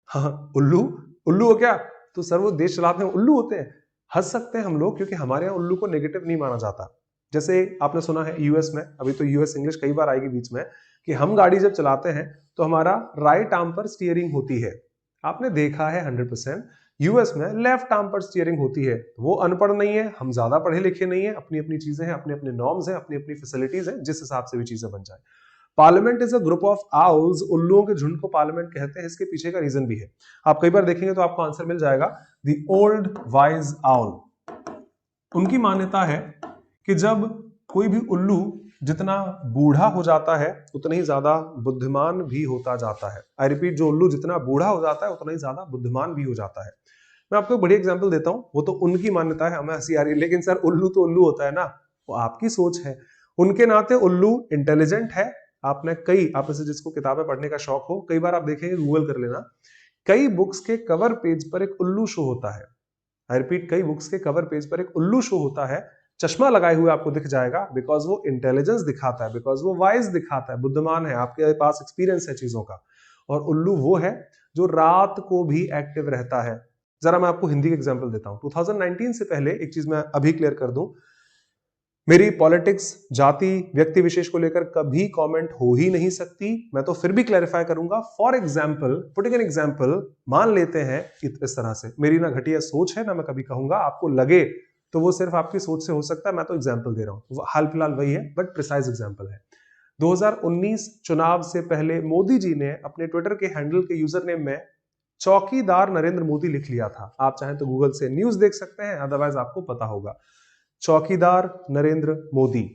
हाँ, उल्लू उल्लू हो क्या, तो सर वो देश चलाते हैं उल्लू होते हैं। हंस सकते हैं हम लोग क्योंकि हमारे यहाँ उल्लू को नेगेटिव नहीं माना जाता। जैसे आपने सुना है यूएस में, अभी तो यूएस इंग्लिश कई बार आएगी बीच में, कि हम गाड़ी जब चलाते हैं तो हमारा राइट आर्म पर स्टीयरिंग होती है। आपने देखा है 100%, यूएस में लेफ्ट आर्म पर स्टीयरिंग होती है। वो अनपढ़ नहीं है, हम ज्यादा पढ़े लिखे नहीं है, अपनी अपनी चीजें हैं, अपने अपने नॉर्म्स हैं, अपनी अपनी फैसिलिटीज हैं, जिस हिसाब से भी चीजें बन जाए। Parliament is a group of owls, उल्लुओं के झुंड को पार्लियामेंट कहते हैं। इसके पीछे का रीजन भी है, आप कई बार देखेंगे तो आपको आंसर मिल जाएगा। द ओल्ड वाइज आउल, उनकी मान्यता है कि जब कोई भी उल्लू जितना बूढ़ा हो जाता है उतना ही ज्यादा बुद्धिमान भी होता जाता है। आई रिपीट, जो उल्लू जितना बूढ़ा हो जाता है उतना ही ज्यादा बुद्धिमान भी हो जाता है। मैं आपको एक बड़ी एग्जांपल देता हूं, वो तो उनकी मान्यता है, हमें हंसी आ रही है, लेकिन सर उल्लू तो उल्लू होता है ना, वो आपकी सोच है। उनके नाते उल्लू इंटेलिजेंट है। आपने कई, आप इसे जिसको किताबें पढ़ने का शौक हो, कई बार आप देखेंगे, गूगल कर लेना, कई बुक्स के कवर पेज पर एक उल्लू शो होता है। आई रिपीट, कई बुक्स के कवर पेज पर एक उल्लू शो होता है, चश्मा लगाए हुए आपको दिख जाएगा, बिकॉज वो इंटेलिजेंस दिखाता है, बिकॉज वो वाइज दिखाता है, बुद्धिमान है, आपके पास एक्सपीरियंस है चीजों का। और उल्लू वो है जो रात को भी एक्टिव रहता है। जरा मैं आपको हिंदी का एग्जांपल देता हूं। 2019 से पहले एक चीज मैं अभी क्लियर कर दूं, मेरी पॉलिटिक्स, जाति, व्यक्ति विशेष को लेकर कभी कमेंट हो ही नहीं सकती। मैं तो फिर भी क्लैरिफाई करूंगा। For example, putting an example, मान लेते हैं इस तरह से, मेरी ना घटिया सोच है ना मैं कभी कहूंगा, आपको लगे तो वो सिर्फ आपकी सोच से हो सकता है, मैं तो एग्जांपल दे रहा हूं, हाल फिलहाल वही है बट प्रिसाइज एग्जांपल है। 2019 चुनाव से पहले मोदी जी ने अपने ट्विटर के हैंडल के यूजर नेम में चौकीदार नरेंद्र मोदी लिख लिया था। आप चाहें तो गूगल से न्यूज देख सकते हैं, अदरवाइज आपको पता होगा, चौकीदार नरेंद्र मोदी।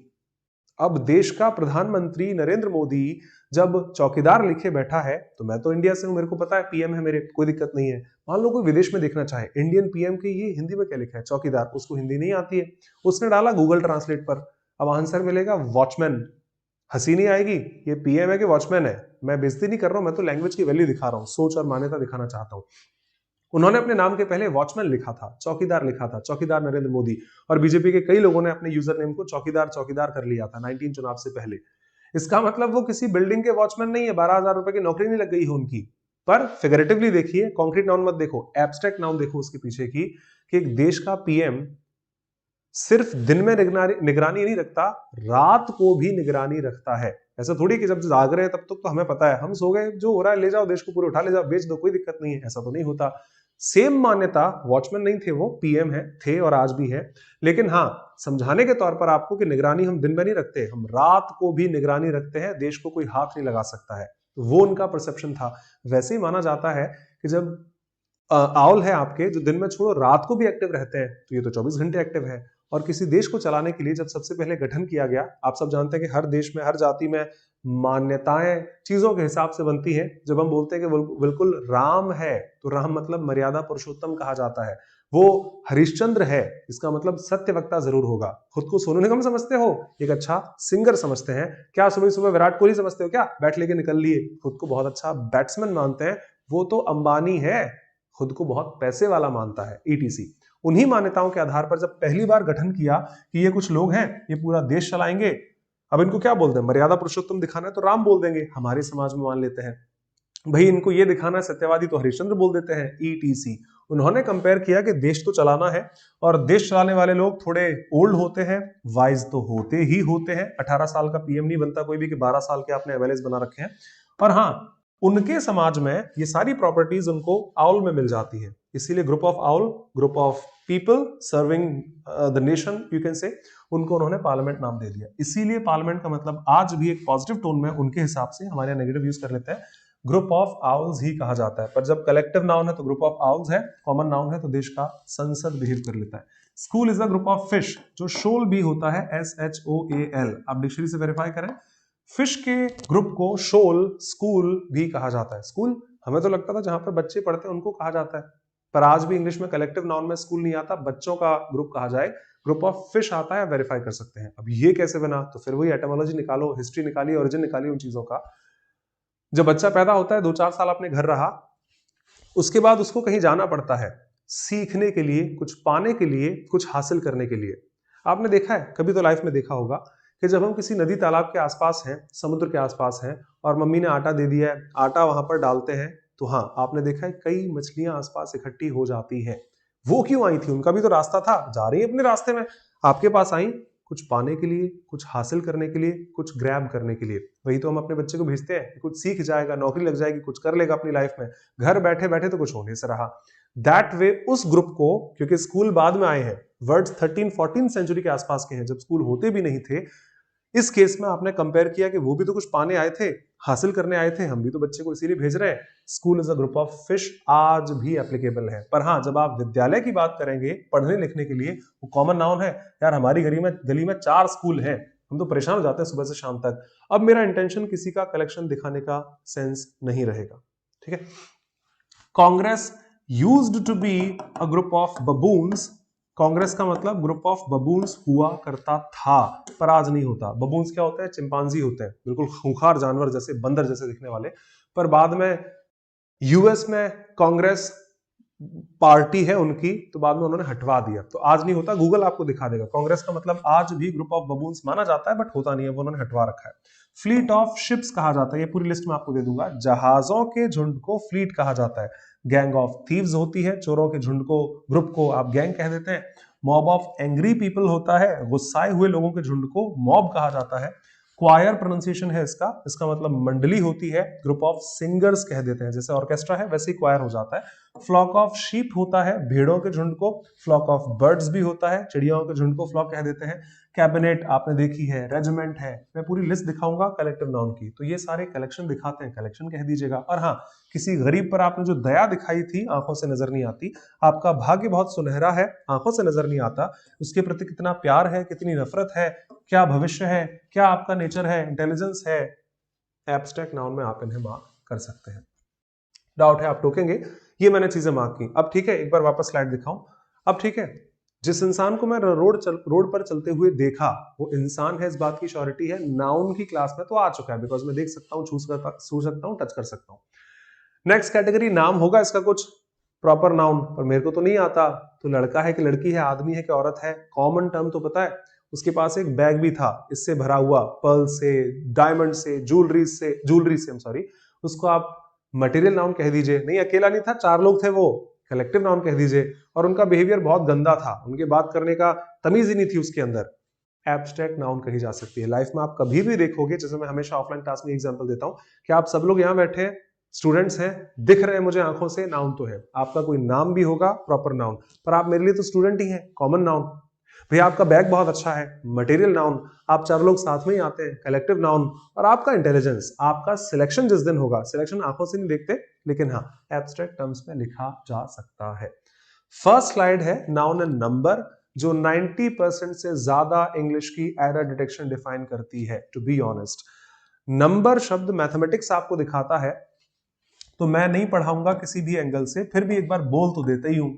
अब देश का प्रधानमंत्री नरेंद्र मोदी जब चौकीदार लिखे बैठा है, तो मैं तो इंडिया से हूं, मेरे को पता है पीएम है मेरे, कोई दिक्कत नहीं है। मान लो कोई विदेश में देखना चाहे, इंडियन पीएम की ये हिंदी में क्या लिखा है, चौकीदार, उसको हिंदी नहीं आती है, उसने डाला गूगल ट्रांसलेट पर, अब आंसर मिलेगा वॉचमैन। हंसी नहीं आएगी, ये पीएम है कि वॉचमैन है, मैं बेइज्जती नहीं कर रहा हूं, मैं तो लैंग्वेज की वैल्यू दिखा रहा हूं, सोच और मान्यता दिखाना चाहता हूं। उन्होंने अपने नाम के पहले वॉचमैन लिखा था, चौकीदार लिखा था, चौकीदार नरेंद्र मोदी। और बीजेपी के कई लोगों ने अपने यूजर नेम को चौकीदार चौकीदार कर लिया था 19 चुनाव से पहले। इसका मतलब वो किसी बिल्डिंग के वॉचमैन नहीं है, 12,000 रुपए की नौकरी नहीं लग गई है उनकी। पर फिगरेटिवली देखिए, कॉन्क्रीट नाउन मत देखो, एब्स्ट्रैक्ट नाउन देखो उसके पीछे की, कि एक देश का पीएम सिर्फ दिन में निगरानी नहीं रखता, रात को भी निगरानी रखता है। ऐसा थोड़ी कि जब जाग रहे हैं तब तक तो हमें पता है, हम सो गए, जो हो रहा है ले जाओ, देश को पूरे उठा ले जाओ, बेच दो, कोई दिक्कत नहीं है, ऐसा तो नहीं होता। सेम मान्यता, वॉचमैन नहीं थे वो, पीएम है, थे और आज भी है। लेकिन हाँ, समझाने के तौर पर आपको कि निगरानी हम दिन में नहीं रखते, हम रात को भी निगरानी रखते हैं, देश को कोई हाथ नहीं लगा सकता है। तो वो उनका परसेप्शन था। वैसे ही माना जाता है कि जब आउल है आपके, जो दिन में छोड़ो रात को भी एक्टिव रहते हैं, तो ये तो 24 घंटे एक्टिव है। और किसी देश को चलाने के लिए जब सबसे पहले गठन किया गया, आप सब जानते हैं कि हर देश में, हर जाति में मान्यताएं चीजों के हिसाब से बनती हैं। जब हम बोलते हैं कि बिल्कुल राम है, तो राम मतलब मर्यादा पुरुषोत्तम कहा जाता है। वो हरिश्चंद्र है, इसका मतलब सत्यवक्ता जरूर होगा। खुद को सोनू निगम समझते हो, एक अच्छा सिंगर समझते हैं क्या? सुबह सुबह विराट कोहली समझते हो क्या? बैट लेके निकल लिए। खुद को बहुत अच्छा बैट्समैन मानते हैं, वो तो अंबानी है, खुद को बहुत पैसे वाला मानता है, ईटीसी। उन्हीं मान्यताओं के आधार पर जब पहली बार गठन किया कि ये कुछ लोग हैं, ये पूरा देश चलाएंगे, अब इनको क्या बोलते हैं, मर्यादा पुरुषोत्तम दिखाना है तो राम बोल देंगे, हमारे समाज में मान लेते हैं। भाई इनको ये दिखाना है सत्यवादी, तो हरिश्चंद्र बोल देते हैं, ईटीसी। उन्होंने कंपेयर किया कि देश तो चलाना है, और देश चलाने वाले लोग थोड़े ओल्ड होते हैं, वाइज तो होते ही होते हैं। 18 साल का पीएम नहीं बनता कोई भी कि 12 साल के आपने एमएलएस बना रखे हैं। और हाँ, उनके समाज में ये सारी प्रॉपर्टीज उनको आउल में मिल जाती है, इसीलिए group of owl, group of people serving the nation, you can say, उनको उन्होंने पार्लियामेंट नाम दे दिया। इसीलिए पार्लियामेंट का मतलब आज भी एक पॉजिटिव टोन में उनके हिसाब से, हमारे यहाँ नेगेटिव यूज कर लेते हैं, ग्रुप ऑफ आउल्स ही कहा जाता है। पर जब कलेक्टिव नाउन है तो ग्रुप ऑफ आउल्स है, कॉमन नाउन है तो देश का संसद बिहेव कर लेता है। School is a group of fish, जो शोल भी होता है, SHOAL, आप डिक्शनरी से वेरीफाई करें। फिश के ग्रुप को शोल, स्कूल भी कहा जाता है। स्कूल हमें तो लगता था जहां पर बच्चे पढ़ते हैं उनको कहा जाता है, पर आज भी इंग्लिश में कलेक्टिव नाउन में स्कूल नहीं आता, बच्चों का ग्रुप कहा जाए, ग्रुप ऑफ फिश आता है, वेरीफाई कर सकते हैं। अब ये कैसे बना, तो फिर वही एटमोलॉजी निकालो, हिस्ट्री निकालिए, ओरिजिन निकालिए उन चीजों का। जब बच्चा पैदा होता है, 2-4 साल अपने घर रहा, उसके बाद उसको कहीं जाना पड़ता है, सीखने के लिए, कुछ पाने के लिए, कुछ हासिल करने के लिए। आपने देखा है, कभी तो लाइफ में देखा होगा कि जब हम किसी नदी तालाब के आसपास हैं, समुद्र के आसपास हैं और मम्मी ने आटा दे दिया है, आटा वहां पर डालते हैं, तो हाँ आपने देखा है कई मछलियां आसपास इकट्ठी हो जाती हैं। वो क्यों आई थी? उनका भी तो रास्ता था, जा रही है अपने रास्ते में, आपके पास आई कुछ पाने के लिए, कुछ हासिल करने के लिए, कुछ ग्रैब करने के लिए। वही तो हम अपने बच्चे को भेजते हैं, कुछ सीख जाएगा, नौकरी लग जाएगी, कुछ कर लेगा अपनी लाइफ में। घर बैठे बैठे तो कुछ होने से रहा। दैट वे उस ग्रुप को, क्योंकि स्कूल बाद में आए हैं, वर्ड्स 13-14 सेंचुरी के आसपास के हैं, जब स्कूल होते भी नहीं थे, इस केस में आपने कंपेयर किया कि वो भी तो कुछ पाने आए थे, हासिल करने आए थे, हम भी तो बच्चे को इसीलिए भेज रहे हैं। School is a group of fish आज भी एप्लीकेबल है। पर हाँ, जब आप विद्यालय की बात करेंगे पढ़ने लिखने के लिए, वो कॉमन नाउन है। यार हमारी गली में 4 स्कूल हैं, हम तो परेशान हो जाते हैं सुबह से शाम तक। अब मेरा इंटेंशन किसी का कलेक्शन दिखाने का सेंस नहीं रहेगा, ठीक है। Congress used to be a group of baboons. Congress का मतलब ग्रुप ऑफ बबून्स हुआ करता था, पर आज नहीं होता। बबून्स क्या होते हैं? चिंपांजी होते हैं, बिल्कुल खूंखार जानवर जैसे, बंदर जैसे दिखने वाले। पर बाद में यूएस में कांग्रेस पार्टी है उनकी, तो बाद में उन्होंने हटवा दिया, तो आज नहीं होता। गूगल आपको दिखा देगा। कांग्रेस का मतलब आज भी ग्रुप ऑफ बबून्स माना जाता है, बट होता नहीं है, वो उन्होंने हटवा रखा है। फ्लीट ऑफ शिप्स कहा जाता है, ये पूरी लिस्ट में आपको दे दूंगा। जहाजों के झुंड को फ्लीट कहा जाता है। गैंग ऑफ थीव्स होती है, चोरों के झुंड को, ग्रुप को आप गैंग कह देते हैं। मॉब ऑफ एंग्री पीपल होता है, गुस्साए हुए लोगों के झुंड को मॉब कहा जाता है। क्वायर प्रोनाउंसिएशन है इसका, इसका मतलब मंडली होती है। ग्रुप ऑफ सिंगर्स कह देते हैं, जैसे ऑर्केस्ट्रा है वैसे ही क्वायर हो जाता है। फ्लॉक ऑफ शीप होता है भेड़ों के झुंड को। फ्लॉक ऑफ बर्ड्स भी होता है, चिड़ियाओं के झुंड को फ्लॉक कह देते हैं। कैबिनेट आपने देखी है, रेजिमेंट है, मैं पूरी लिस्ट दिखाऊंगा कलेक्टिव नाउन की, तो ये सारे कलेक्शन दिखाते हैं, कलेक्शन कह दीजिएगा। और हाँ, किसी गरीब पर आपने जो दया दिखाई थी, आंखों से नजर नहीं आती। आपका भाग्य बहुत सुनहरा है, आंखों से नजर नहीं आता। उसके प्रति कितना प्यार है, कितनी नफरत है, क्या भविष्य है, क्या आपका नेचर है, इंटेलिजेंस है, एब्स्ट्रैक्ट नाउन में आप इन्हें मार्क कर सकते हैं। डाउट है आप टोकेंगे, ये मैंने चीजें मार्क की। अब ठीक है, एक बार वापस स्लाइड दिखाऊं। अब ठीक है, जिस इंसान को मैं रोड पर चलते हुए देखा, वो इंसान है, इस बात की श्योरिटी है। नाउन की क्लास में तो आ चुका है, बिकॉज मैं देख सकता हूं, छू सकता हूं, टच कर सकता हूं। नेक्स्ट कैटेगरी नाम होगा इसका कुछ प्रॉपर नाउन, पर मेरे को तो नहीं आता। तो लड़का है कि लड़की है, आदमी है कि औरत है, कॉमन टर्म तो पता है। उसके पास एक बैग भी था, इससे भरा हुआ, पर्ल से, डायमंड से, ज्वेलरी से I'm सॉरी, उसको आप मटेरियल नाउन कह दीजिए। नहीं, अकेला नहीं था, 4 लोग थे, वो कलेक्टिव नाउन कह दीजिए। और उनका बिहेवियर बहुत गंदा था, उनके बात करने का तमीज ही नहीं थी उसके अंदर। एब्स्ट्रैक्ट नाउन कही जा सकती है। लाइफ में आप कभी भी देखोगे, जैसे मैं हमेशा ऑफलाइन क्लास में एग्जांपल देता हूं, कि आप सब लोग यहाँ बैठे हैं, स्टूडेंट्स हैं, दिख रहे हैं मुझे आंखों से, नाउन तो है। आपका कोई नाम भी होगा प्रॉपर नाउन, पर आप मेरे लिए तो स्टूडेंट ही हैं, कॉमन नाउन। भैया आपका बैग बहुत अच्छा है, मटेरियल नाउन। आप 4 लोग साथ में ही आते हैं, कलेक्टिव नाउन। और आपका इंटेलिजेंस, आपका सिलेक्शन जिस दिन होगा, सिलेक्शन आंखों से नहीं देखते, लेकिन हाँ एब्स्ट्रैक्ट टर्म्स में लिखा जा सकता है। फर्स्ट स्लाइड है नाउन एंड नंबर, जो 90% से ज्यादा इंग्लिश की एरर डिटेक्शन डिफाइन करती है। टू बी ऑनेस्ट, नंबर शब्द मैथमेटिक्स आपको दिखाता है, तो मैं नहीं पढ़ाऊंगा किसी भी एंगल से, फिर भी एक बार बोल तो देते ही हूं।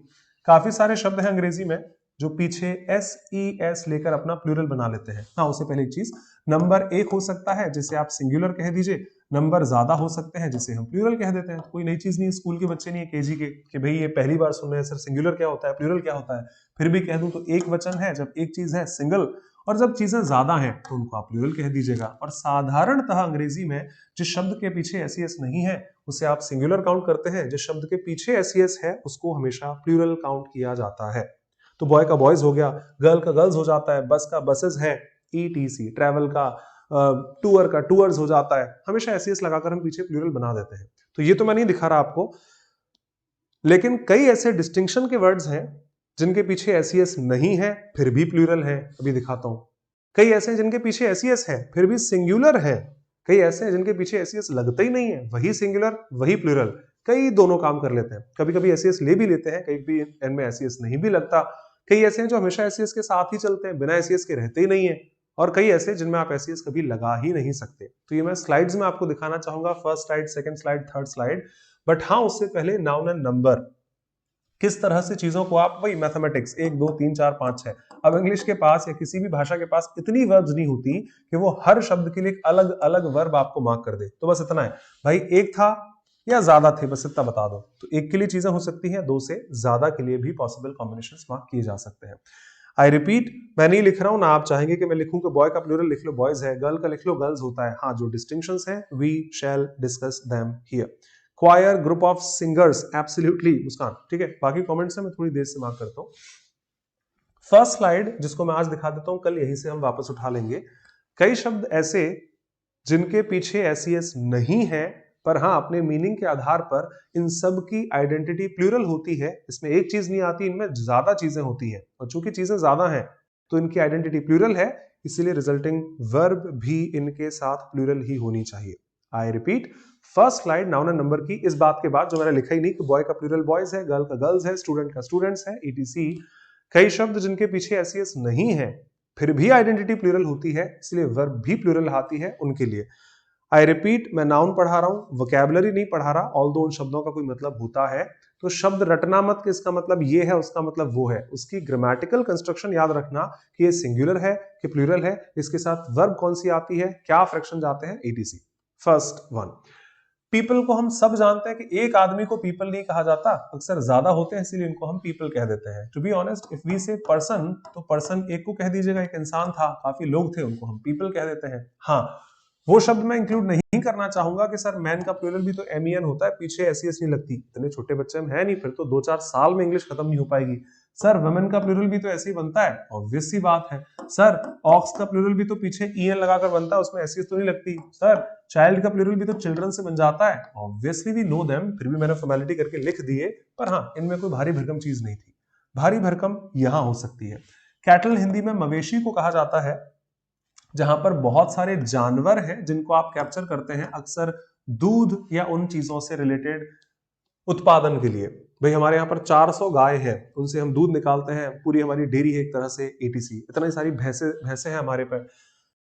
काफी सारे शब्द हैं अंग्रेजी में जो पीछे एस लेकर अपना प्लूरल बना लेते हैं। हाँ, उससे पहले एक चीज, नंबर एक हो सकता है जिसे आप सिंगुलर कह दीजिए, नंबर ज्यादा हो सकते हैं जिसे हम प्लूरल कह देते हैं। कोई नई चीज नहीं है, स्कूल के बच्चे नहीं है केजी के कि भाई ये पहली बार सुन रहे हैं सर सिंगुलर क्या होता है, प्लूरल क्या होता है। फिर भी कह दूं तो एक वचन है जब एक चीज है सिंगल, और जब चीजें ज्यादा हैं तो उनको आप प्लूरल कह दीजिएगा। और साधारणतः अंग्रेजी में जिस शब्द के पीछे एस नहीं है उसे आप सिंगुलर काउंट करते हैं, जिस शब्द के पीछे एस है उसको हमेशा प्लूरल काउंट किया जाता है। तो बॉय का बॉयज हो गया, गर्ल का गर्ल्स हो जाता है, बस का बसेस है, ETC, ट्रैवल का टूर का टूर्स हो जाता है। हमेशा एस लगाकर हम पीछे प्लूरल बना देते हैं। तो ये तो मैं नहीं दिखा रहा आपको, लेकिन कई ऐसे डिस्टिंक्शन के वर्ड्स हैं जिनके पीछे एस नहीं है फिर भी प्लूरल है। अभी दिखाता हूं। कई ऐसे हैं जिनके पीछे एस है फिर भी सिंगुलर है। कई ऐसे हैं जिनके पीछे एस लगता ही नहीं है, वही सिंगुलर वही प्लूरल, कई दोनों काम कर लेते हैं। कभी कभी एस ले भी लेते हैं, कहीं भी इनमें एस नहीं भी लगता। कई ऐसे हैं जो हमेशा एस के साथ ही चलते हैं, बिना एस के रहते ही नहीं है। और कई ऐसे जिनमें आप एस कभी लगा ही नहीं सकते। तो ये मैं स्लाइड्स में आपको दिखाना चाहूंगा, first slide, second slide, third slide. But हाँ, उससे पहले नाउन एंड नंबर, किस तरह से चीजों को आप, वही मैथमेटिक्स 1 2 3 4 5 6। अब इंग्लिश के पास या किसी भी भाषा के पास इतनी वर्ब्स नहीं होती कि वो हर शब्द के लिए एक अलग अलग वर्ब आपको मार्क कर दे। तो बस इतना है भाई, एक था या ज्यादा थे, बस इतना बता दो। तो एक के लिए चीजें हो सकती हैं, दो से ज्यादा के लिए भी पॉसिबल कॉम्बिनेशंस मार्क किए जा सकते हैं। आई रिपीट, मैं नहीं लिख रहा हूं ना आप चाहेंगे कि मैं लिखूं कि बॉय का प्लूरल लिख लो बॉयज है, गर्ल का लिख लो गर्ल्स होता है। हाँ, जो डिस्टिंक्शंस हैं we shall discuss them here. Choir, group of singers, absolutely Muskan, ठीक है। बाकी कमेंट्स मैं थोड़ी देर से मार्क करता हूं। फर्स्ट स्लाइड जिसको मैं आज दिखा देता हूं, कल यहीं से हम वापस उठा लेंगे। कई शब्द ऐसे जिनके पीछे एस नहीं है, पर हाँ अपने मीनिंग के आधार पर इन सब की आइडेंटिटी प्लूरल होती है। इसमें एक चीज नहीं आती, इनमें ज्यादा चीजें होती हैं, और चूंकि चीजें ज्यादा हैं तो इनकी आइडेंटिटी प्लूरल है, इसीलिए रिजल्टिंग वर्ब भी इनके साथ प्लूरल ही होनी चाहिए। I repeat, first slide noun and number की, इस बात के बाद जो मैंने लिखा ही नहीं कि बॉय का प्लूरल बॉयज है, गर्ल का गर्ल्स है, स्टूडेंट का स्टूडेंट्स है, ईटीसी। कई शब्द जिनके पीछे एस नहीं है फिर भी आइडेंटिटी प्लूरल होती है, इसलिए वर्ब भी प्लूरल आती है उनके लिए। आई रिपीट, मैं नाउन पढ़ा रहा हूं, वोकैबुलरी नहीं पढ़ा रहा, ऑल्दो उन शब्दों का कोई मतलब होता है तो शब्द रटना मत कि इसका मतलब ये है उसका मतलब वो है। उसकी ग्रामेटिकल कंस्ट्रक्शन याद रखना कि ये सिंगुलर है कि प्लूरल है, इसके साथ वर्ब कौन सी आती है, क्या फ्रैक्शन जाते हैं, ईटीसी। फर्स्ट वन, पीपल को हम सब जानते हैं कि एक आदमी को पीपल नहीं कहा जाता, अक्सर ज्यादा होते हैं इसीलिए इनको हम पीपल कह देते हैं। To be honest, if we say person तो पर्सन एक को कह दीजिएगा, एक इंसान था, काफी लोग थे, उनको हम पीपल कह देते हैं। हाँ, वो शब्द मैं इंक्लूड नहीं करना चाहूंगा कि सर मैन का प्लूरल भी तो MEN होता है, पीछे एस नहीं लगती। इतने छोटे बच्चे हम है नहीं, फिर तो 2-4 साल में इंग्लिश खत्म नहीं हो पाएगी। सर वुमेन का प्लूरल भी तो ऐसे ही बनता है, ऑब्वियस सी बात है। सर ऑक्स का प्लूरल भी तो पीछे EN लगाकर बनता है, उसमें एस तो नहीं लगती। सर चाइल्ड का प्लूरल भी तो चिल्ड्रन से बन जाता है, ऑब्वियसली वी नो देम, फिर भी मैंने फॉर्मेलिटी करके लिख दिए। पर हाँ, इनमें कोई भारी भरकम चीज नहीं थी। भारी भरकम यहां हो सकती है। कैटल हिंदी में मवेशी को कहा जाता है, जहां पर बहुत सारे जानवर हैं जिनको आप कैप्चर करते हैं अक्सर दूध या उन चीजों से रिलेटेड उत्पादन के लिए। भाई हमारे यहाँ पर 400 गाय है, उनसे हम दूध निकालते हैं, पूरी हमारी डेयरी है एक तरह से, ETC। इतनी सारी भैंसे भैंसे हैं हमारे पर।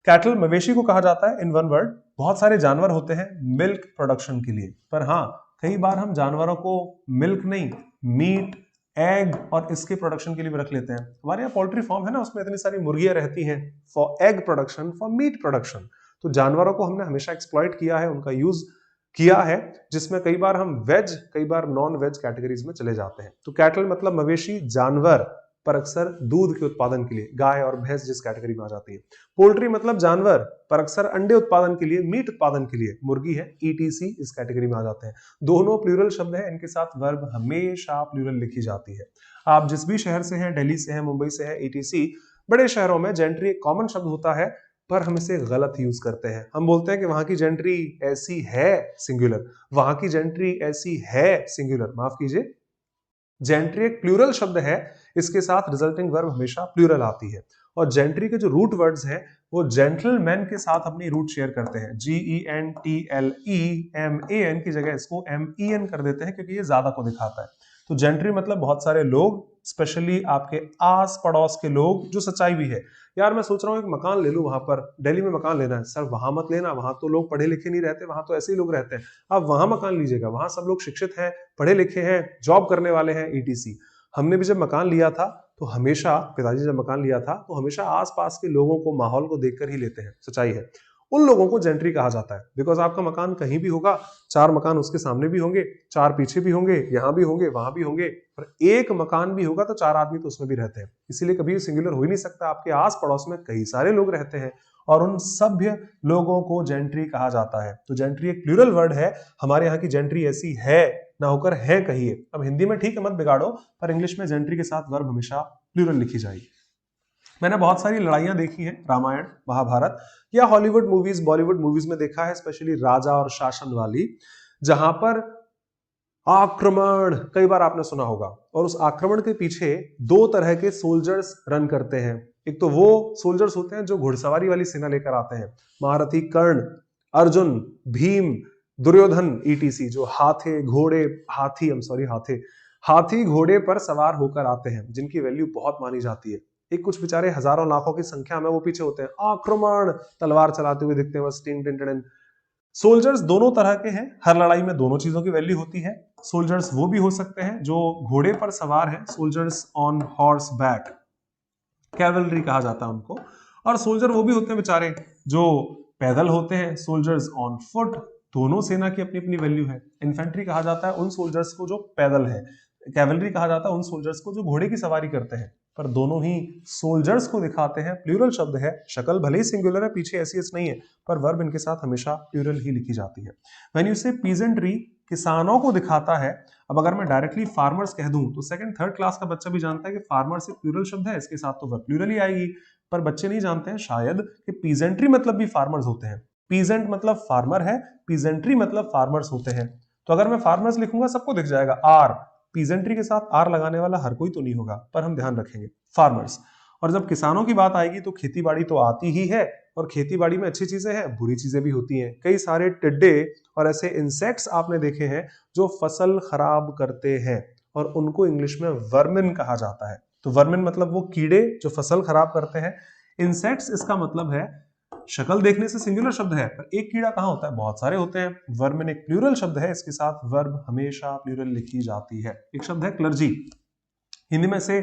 कैटल मवेशी को कहा जाता है इन वन वर्ड। बहुत सारे जानवर होते हैं मिल्क प्रोडक्शन के लिए, पर हाँ कई बार हम जानवरों को मिल्क नहीं, मीट, एग और इसके प्रोडक्शन के लिए भी रख लेते हैं। हमारे यहाँ पोल्ट्री फार्म है ना, उसमें इतनी सारी मुर्गियां रहती हैं for egg production, for meat production. तो जानवरों को हमने हमेशा एक्सप्लॉइट किया है, उनका यूज किया है, जिसमें कई बार हम वेज कई बार नॉन वेज कैटेगरीज में चले जाते हैं। तो कैटल मतलब मवेशी, जानवर, पर अक्सर दूध के उत्पादन के लिए, गाय और भैंस जिस कैटेगरी में आ जाती है। पोल्ट्री मतलब जानवर, पर अक्सर अंडे उत्पादन के लिए, मीट उत्पादन के लिए, मुर्गी है, ETC इस कैटेगरी में आ जाते हैं। दोनों प्लूरल शब्द है, इनके साथ वर्ब हमेशा प्लूरल लिखी जाती है। आप जिस भी शहर से हैं, दिल्ली से हैं, मुंबई से हैं, ETC, बड़े शहरों में जेंट्री एक कॉमन शब्द होता है, पर हम इसे गलत यूज करते हैं। हम बोलते हैं कि वहां की जेंट्री ऐसी है, सिंगुलर, वहां की जेंट्री ऐसी है, सिंगुलर, माफ कीजिए, जेंट्री एक प्लूरल शब्द है, इसके साथ रिजल्टिंग वर्ब हमेशा प्लूरल आती है। और जेंट्री के जो रूट वर्ड्स हैं वो जेंटलमैन के साथ अपनी रूट शेयर करते हैं। GENTLEMAN की जगह इसको MEN कर देते हैं क्योंकि ये ज्यादा को दिखाता है। तो जेंट्री मतलब बहुत सारे लोग, स्पेशली आपके आस पड़ोस के लोग, जो सच्चाई भी है। यार मैं सोच रहा हूँ एक मकान ले लूं, वहां पर दिल्ली में मकान लेना है। सर वहां मत लेना, वहां तो लोग पढ़े लिखे नहीं रहते, वहां तो ऐसे ही लोग रहते हैं। आप वहां मकान लीजिएगा, वहां सब लोग शिक्षित हैं, पढ़े लिखे हैं, जॉब करने वाले हैं, ETC। हमने भी जब मकान लिया था तो हमेशा, पिताजी जब मकान लिया था तो हमेशा आसपास के लोगों को, माहौल को देखकर ही लेते हैं, सच्चाई है। उन लोगों को जेंट्री कहा जाता है, बिकॉज आपका मकान कहीं भी होगा, 4 मकान उसके सामने भी होंगे, 4 पीछे भी होंगे, यहां भी होंगे, वहां भी होंगे, पर एक मकान भी होगा तो 4 आदमी तो उसमें भी रहते हैं। इसीलिए कभी सिंगुलर हो ही नहीं सकता। आपके आस पड़ोस में कई सारे लोग रहते हैं और उन सभ्य लोगों को जेंट्री कहा जाता है। तो जेंट्री एक प्लूरल वर्ड है। हमारे यहाँ की जेंट्री ऐसी है ना होकर है कहिए। अब हिंदी में ठीक है मत बिगाड़ो, पर इंग्लिश में जेंट्री के साथ वर्ब हमेशा प्लूरल लिखी जाएगी। मैंने बहुत सारी लड़ाइयां देखी हैं, रामायण, महाभारत, या हॉलीवुड मूवीज, बॉलीवुड मूवीज में देखा है, स्पेशली राजा और शासन वाली, जहां पर आक्रमण कई बार आपने सुना होगा, और उस आक्रमण के पीछे 2 तरह के सोल्जर्स रन करते हैं। एक तो वो सोल्जर्स होते हैं जो घुड़सवारी वाली सेना लेकर आते हैं, महारथी कर्ण, अर्जुन, भीम, दुर्योधन, ETC, जो हाथी घोड़े पर सवार होकर आते हैं, जिनकी वैल्यू बहुत मानी जाती है। एक कुछ बेचारे हजारों लाखों की संख्या में वो पीछे होते हैं, आक्रमण, तलवार चलाते हुए दिखते हैं बस, टिंग टिंग टिंग। सोल्जर्स दोनों तरह के हैं, हर लड़ाई में दोनों चीजों की वैल्यू होती है। सोल्जर्स वो भी हो सकते हैं जो घोड़े पर सवार हैं, soldiers on horse back, cavalry कहा जाता है उनको। और सोल्जर वो भी होते हैं बेचारे जो पैदल होते हैं, सोल्जर्स ऑन फुट, दोनों सेना की अपनी अपनी वैल्यू है। इन्फेंट्री कहा जाता है उन सोल्जर्स को जो पैदल है, कैवलरी कहा जाता है उन सोल्जर्स को जो घोड़े की सवारी करते हैं, पर दोनों ही सोल्जर्स को दिखाते हैं। प्लूरल शब्द है, शक्ल भले ही सिंगुलर है, पीछे एस नहीं है, पर वर्ब इनके साथ हमेशा प्लूरल ही लिखी जाती है। व्हेन यू से पीजेंट्री, किसानों को दिखाता है। अब अगर मैं डायरेक्टली फार्मर्स कह दूं तो सेकंड थर्ड क्लास का बच्चा भी जानता है कि फार्मर्स एक प्लूरल शब्द है, इसके साथ तो वर्ब प्लूरल ही आएगी, पर बच्चे नहीं जानते हैं शायद कि पीजेंट्री मतलब भी फार्मर्स होते हैं। पीजेंट मतलब फार्मर है, पीजेंट्री मतलब फार्मर्स होते हैं। तो अगर मैं फार्मर्स लिखूंगा सबको दिख जाएगा आर, पीजेंट्री के साथ आर लगाने वाला हर कोई तो नहीं होगा, पर हम ध्यान रखेंगे फार्मर्स। और जब किसानों की बात आएगी तो खेती बाड़ी तो आती ही है, और खेती बाड़ी में अच्छी चीजें हैं, बुरी चीजें भी होती हैं। कई सारे टिड्डे और ऐसे इंसेक्ट्स आपने देखे हैं जो फसल खराब करते हैं, और उनको इंग्लिश में वर्मिन कहा जाता है। तो वर्मिन मतलब वो कीड़े जो फसल खराब करते हैं। इंसेक्ट्स इसका मतलब है, शक्ल देखने से सिंगुलर शब्द है, पर एक कीड़ा कहां होता है, बहुत सारे होते हैं। वर्मिन एक प्लूरल शब्द है, इसके साथ वर्ब हमेशा प्लूरल लिखी जाती है। एक शब्द है क्लर्जी, हिंदी में से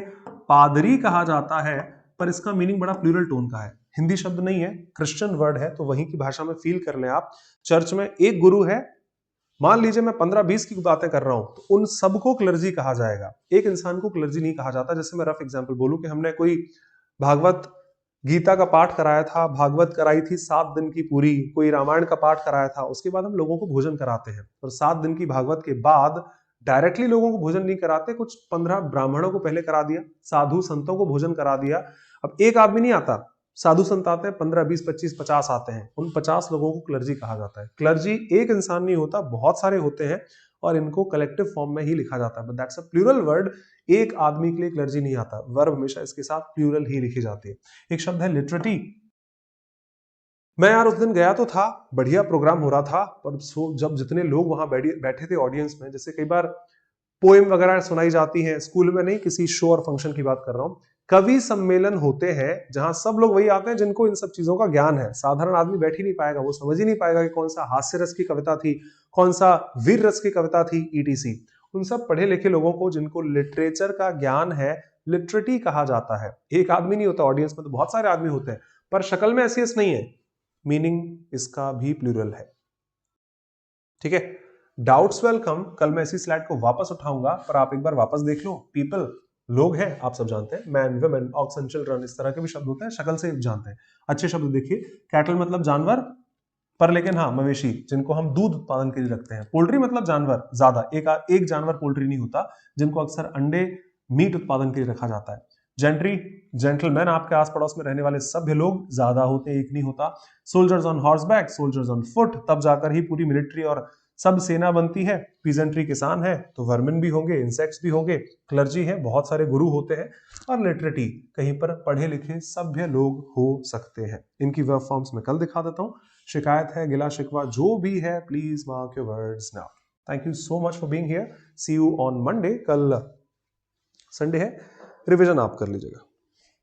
पादरी कहा जाता है, पर इसका मीनिंग बड़ा प्लूरल टोन का है। हिंदी शब्द नहीं है, क्रिश्चियन वर्ड है, तो वहीं की भाषा में फील कर लें आप। चर्च में एक गुरु है, मान लीजिए मैं 15-20 की बातें कर रहा हूं, तो उन सबको क्लर्जी कहा जाएगा, एक इंसान को क्लर्जी नहीं कहा जाता। जैसे मैं रफ एग्जांपल बोलूं कि हमने कोई भागवत गीता का पाठ कराया था, भागवत कराई थी 7 दिन की पूरी, कोई रामायण का पाठ कराया था, उसके बाद हम लोगों को भोजन कराते हैं, और 7 दिन की भागवत के बाद डायरेक्टली लोगों को भोजन नहीं कराते, कुछ 15 ब्राह्मणों को पहले करा दिया, साधु संतों को भोजन करा दिया। अब एक आदमी नहीं आता, साधु संत आते हैं 15, 20, 25, 50 आते हैं, उन 50 लोगों को क्लर्जी कहा जाता है। क्लर्जी एक इंसान नहीं होता, बहुत सारे होते हैं, और इनको कलेक्टिव फॉर्म में ही लिखा जाता है, but that's a plural word. एक आदमी के लिए क्लर्जी नहीं आता, वर्ब हमेशा इसके साथ प्लूरल ही लिखी जाती है। एक शब्द है लिटरेटी। मैं यार उस दिन गया तो था, बढ़िया प्रोग्राम हो रहा था, पर जब जितने लोग वहां बैठे थे ऑडियंस में, जैसे कई बार पोएम वगैरह सुनाई जाती हैं स्कूल में, नहीं किसी शो और फंक्शन की बात कर रहा हूं, कवि सम्मेलन होते हैं जहां सब लोग वही आते हैं जिनको इन सब चीजों का ज्ञान है। साधारण आदमी बैठ ही नहीं पाएगा, वो समझ ही नहीं पाएगा कि कौन सा हास्य रस की कविता थी, कौन सा वीर रस की कविता थी, ईटीसी। उन सब पढ़े लिखे लोगों को जिनको लिटरेचर का ज्ञान है, लिटरेटी कहा जाता है। एक आदमी नहीं होता ऑडियंस में, तो बहुत सारे आदमी होते हैं, पर शक्ल में ऐसी नहीं है, मीनिंग इसका भी प्लूरल है। ठीक है, डाउट्स वेलकम। कल मैं इसी स्लाइड को वापस उठाऊंगा, पर आप एक बार वापस देख लो। पीपल लोग हैं, आप सब जानते हैं, man women ox and children, इस तरह के भी शब्द होते हैं, शक्ल से जानते हैं। अच्छे शब्द देखिए, कैटल मतलब जानवर, पर लेकिन हाँ मवेशी जिनको हम दूध उत्पादन के लिए रखते हैं। पोल्ट्री मतलब जानवर ज्यादा, एक जानवर पोल्ट्री नहीं होता, जिनको अक्सर अंडे मीट उत्पादन के लिए रखा जाता है। जेंट्री जेंटलमैन, आपके आस पड़ोस में रहने वाले सभ्य लोग, ज्यादा होते हैं, एक नहीं होता। Soldiers on horse back, soldiers on foot, तब जाकर ही पूरी मिलिट्री और सब सेना बनती है। पीजेंट्री किसान है, तो वर्मिन भी होंगे, इंसेक्ट्स भी होंगे। क्लर्जी है, बहुत सारे गुरु होते हैं। और लिटरेटी कहीं पर पढ़े लिखे सभ्य लोग हो सकते हैं। इनकी वर्ब फॉर्म्स में कल दिखा देता हूं। शिकायत है, गिला शिकवा जो भी है, please mark your words now. Thank you so much for being here. See you on Monday. कल संडे है, रिवीजन आप कर लीजिएगा।